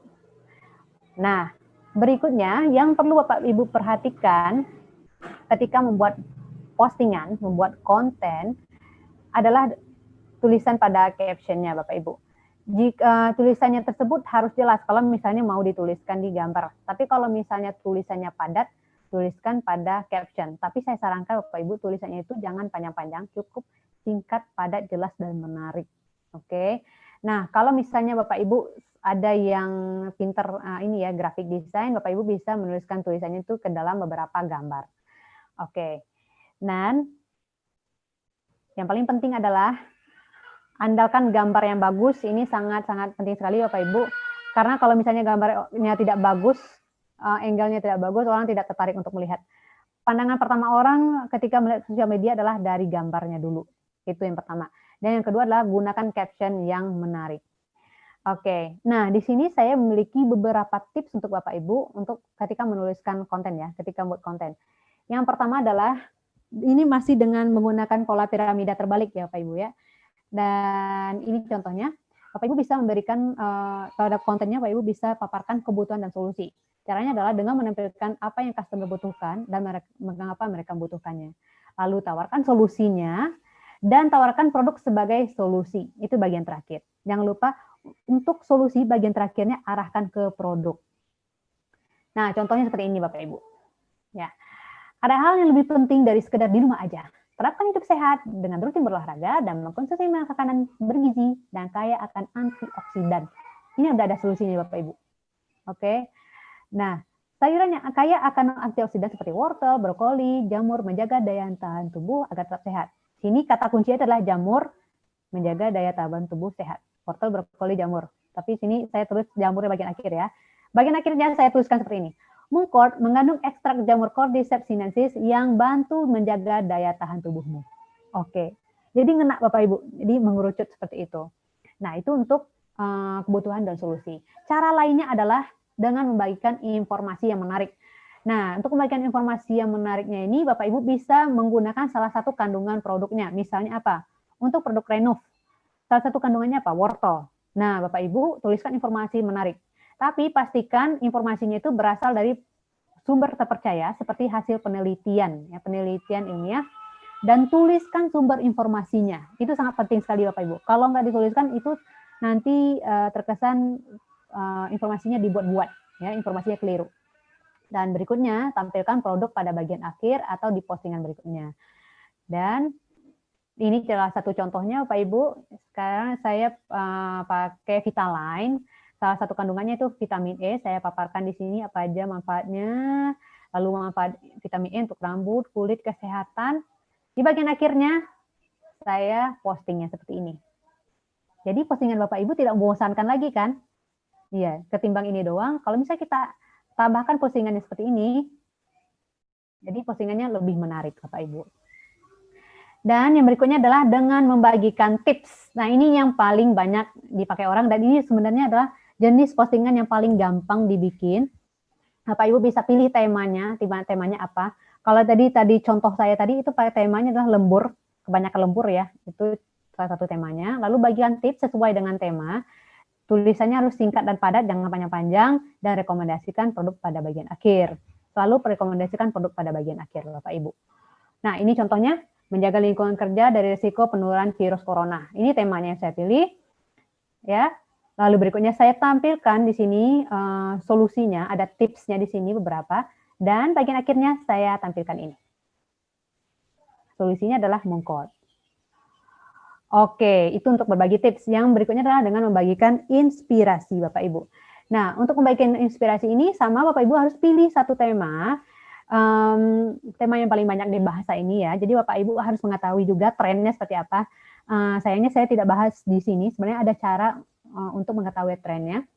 Nah, berikutnya yang perlu Bapak Ibu perhatikan ketika membuat postingan, membuat konten, adalah tulisan pada captionnya, Bapak Ibu. Jika tulisannya tersebut harus jelas kalau misalnya mau dituliskan di gambar. Tapi kalau misalnya tulisannya padat, tuliskan pada caption. Tapi saya sarankan Bapak Ibu tulisannya itu jangan panjang-panjang, cukup singkat, padat, jelas, dan menarik. Oke. Nah, kalau misalnya Bapak Ibu ada yang pinter ini ya grafik desain, Bapak Ibu bisa menuliskan tulisannya itu ke dalam beberapa gambar. Oke. Dan yang paling penting adalah andalkan gambar yang bagus. Ini sangat-sangat penting sekali Bapak Ibu. Karena kalau misalnya gambarnya tidak bagus, angle-nya tidak bagus, orang tidak tertarik untuk melihat. Pandangan pertama orang ketika melihat sosial media adalah dari gambarnya dulu. Itu yang pertama. Dan yang kedua adalah gunakan caption yang menarik. Oke, nah di sini saya memiliki beberapa tips untuk Bapak Ibu untuk ketika menuliskan konten ya, ketika membuat konten. Yang pertama adalah, ini masih dengan menggunakan pola piramida terbalik ya Bapak Ibu ya. Dan ini contohnya, Bapak Ibu bisa memberikan pada kontennya, Bapak Ibu bisa paparkan kebutuhan dan solusi. Caranya adalah dengan menampilkan apa yang customer butuhkan dan mengapa mereka membutuhkannya. Lalu tawarkan solusinya dan tawarkan produk sebagai solusi. Itu bagian terakhir. Jangan lupa untuk solusi bagian terakhirnya arahkan ke produk. Nah, contohnya seperti ini Bapak Ibu. Ya. Ada hal yang lebih penting dari sekedar di rumah aja. Terapkan hidup sehat dengan rutin berolahraga dan mengkonsumsi makanan bergizi dan kaya akan antioksidan. Ini udah ada solusinya Bapak Ibu. Oke. Nah, sayuran yang kaya akan antioksidan seperti wortel, brokoli, jamur menjaga daya tahan tubuh agar tetap sehat. Sini kata kuncinya adalah jamur menjaga daya tahan tubuh sehat. Wortel, brokoli, jamur. Tapi sini saya tulis jamurnya bagian akhir ya. Bagian akhirnya saya tuliskan seperti ini. Mungkort mengandung ekstrak jamur Cordyceps sinensis yang bantu menjaga daya tahan tubuhmu. Oke, jadi ngena Bapak Ibu, jadi mengerucut seperti itu. Nah itu untuk kebutuhan dan solusi. Cara lainnya adalah dengan membagikan informasi yang menarik. Nah untuk membagikan informasi yang menariknya ini Bapak Ibu bisa menggunakan salah satu kandungan produknya. Misalnya apa? Untuk produk Renov, salah satu kandungannya apa? Wortel. Nah Bapak Ibu tuliskan informasi menarik. Tapi pastikan informasinya itu berasal dari sumber terpercaya seperti hasil penelitian, ya, penelitian ilmiah, dan tuliskan sumber informasinya. Itu sangat penting sekali Bapak Ibu. Kalau nggak dituliskan itu nanti terkesan informasinya dibuat-buat, ya, informasinya keliru. Dan berikutnya tampilkan produk pada bagian akhir atau di postingan berikutnya. Dan ini salah satu contohnya Bapak Ibu. Sekarang saya pakai Vitaline. Salah satu kandungannya itu vitamin E, saya paparkan di sini apa aja manfaatnya, lalu manfaat vitamin E untuk rambut, kulit, kesehatan. Di bagian akhirnya, saya postingnya seperti ini. Jadi postingan Bapak Ibu tidak membosankan lagi kan? Iya, ketimbang ini doang, kalau misalnya kita tambahkan postingannya seperti ini, jadi postingannya lebih menarik Bapak Ibu. Dan yang berikutnya adalah dengan membagikan tips. Nah, ini yang paling banyak dipakai orang dan ini sebenarnya adalah jenis postingan yang paling gampang dibikin. Bapak Ibu bisa pilih temanya apa. Kalau tadi contoh saya tadi itu temanya adalah lembur, kebanyakan lembur ya. Itu salah satu temanya. Lalu bagian tips sesuai dengan tema. Tulisannya harus singkat dan padat, jangan panjang-panjang, dan rekomendasikan produk pada bagian akhir. Selalu merekomendasikan produk pada bagian akhir, Bapak Ibu. Nah, ini contohnya, menjaga lingkungan kerja dari risiko penularan virus corona. Ini temanya yang saya pilih. Ya. Lalu berikutnya saya tampilkan di sini solusinya, ada tipsnya di sini beberapa, dan bagian akhirnya saya tampilkan ini. Solusinya adalah mengkod. Oke, itu untuk berbagi tips. Yang berikutnya adalah dengan membagikan inspirasi, Bapak Ibu. Nah, untuk membagikan inspirasi ini sama Bapak Ibu harus pilih satu tema, tema yang paling banyak dibahas ini ya. Jadi Bapak Ibu harus mengetahui juga trennya seperti apa. Sayangnya saya tidak bahas di sini. Sebenarnya ada cara untuk mengetahui trennya.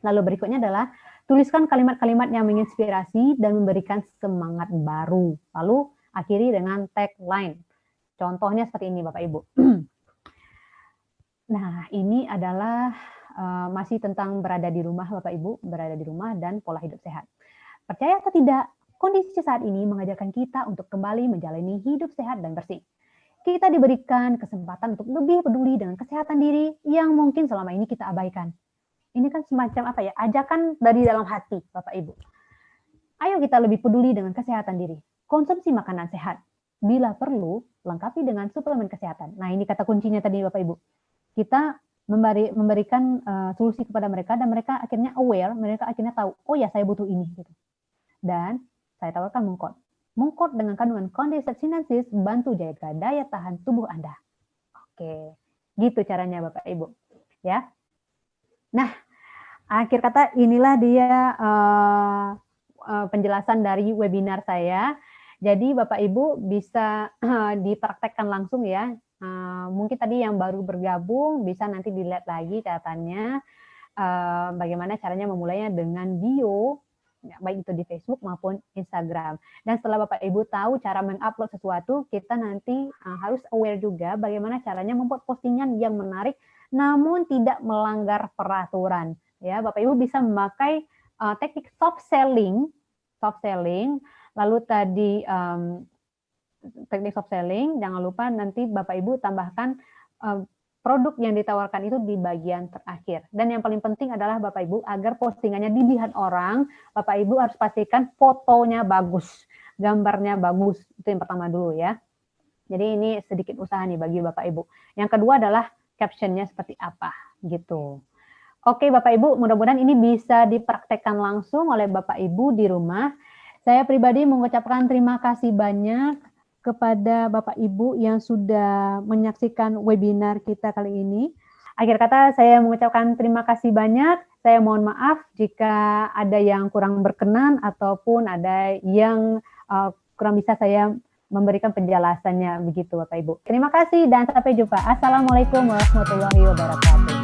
Lalu berikutnya adalah tuliskan kalimat-kalimat yang menginspirasi dan memberikan semangat baru. Lalu akhiri dengan tagline. Contohnya seperti ini Bapak Ibu. Nah, ini adalah masih tentang berada di rumah Bapak Ibu, berada di rumah dan pola hidup sehat. Percaya atau tidak, kondisi saat ini mengajarkan kita untuk kembali menjalani hidup sehat dan bersih. Kita diberikan kesempatan untuk lebih peduli dengan kesehatan diri yang mungkin selama ini kita abaikan. Ini kan semacam apa ya, ajakan dari dalam hati Bapak Ibu. Ayo kita lebih peduli dengan kesehatan diri. Konsumsi makanan sehat. Bila perlu, lengkapi dengan suplemen kesehatan. Nah, ini kata kuncinya tadi Bapak Ibu. Kita memberikan solusi kepada mereka dan mereka akhirnya aware, mereka akhirnya tahu, oh ya saya butuh ini. Gitu. Dan saya tawarkan mengkod. Mengkod dengan kandungan condensed sinensis bantu jaga daya tahan tubuh Anda. Oke, gitu caranya Bapak Ibu. Ya. Nah, akhir kata inilah dia penjelasan dari webinar saya. Jadi Bapak Ibu bisa dipraktekkan langsung ya. Mungkin tadi yang baru bergabung bisa nanti dilihat lagi catatannya bagaimana caranya memulainya dengan bio, baik itu di Facebook maupun Instagram. Dan setelah Bapak Ibu tahu cara mengupload sesuatu, kita nanti harus aware juga bagaimana caranya membuat postingan yang menarik namun tidak melanggar peraturan. Ya, Bapak Ibu bisa memakai teknik soft selling, lalu tadi teknik soft selling, jangan lupa nanti Bapak Ibu tambahkan produk yang ditawarkan itu di bagian terakhir. Dan yang paling penting adalah Bapak Ibu, agar postingannya dilihat orang, Bapak Ibu harus pastikan fotonya bagus, gambarnya bagus. Itu yang pertama dulu ya. Jadi ini sedikit usaha nih bagi Bapak Ibu. Yang kedua adalah captionnya seperti apa gitu. Oke Bapak Ibu, mudah-mudahan ini bisa dipraktekkan langsung oleh Bapak Ibu di rumah. Saya pribadi mengucapkan terima kasih banyak kepada Bapak Ibu yang sudah menyaksikan webinar kita kali ini. Akhir kata saya mengucapkan terima kasih banyak. Saya mohon maaf jika ada yang kurang berkenan ataupun ada yang kurang bisa saya memberikan penjelasannya begitu Bapak Ibu. Terima kasih dan sampai jumpa. Assalamualaikum warahmatullahi wabarakatuh.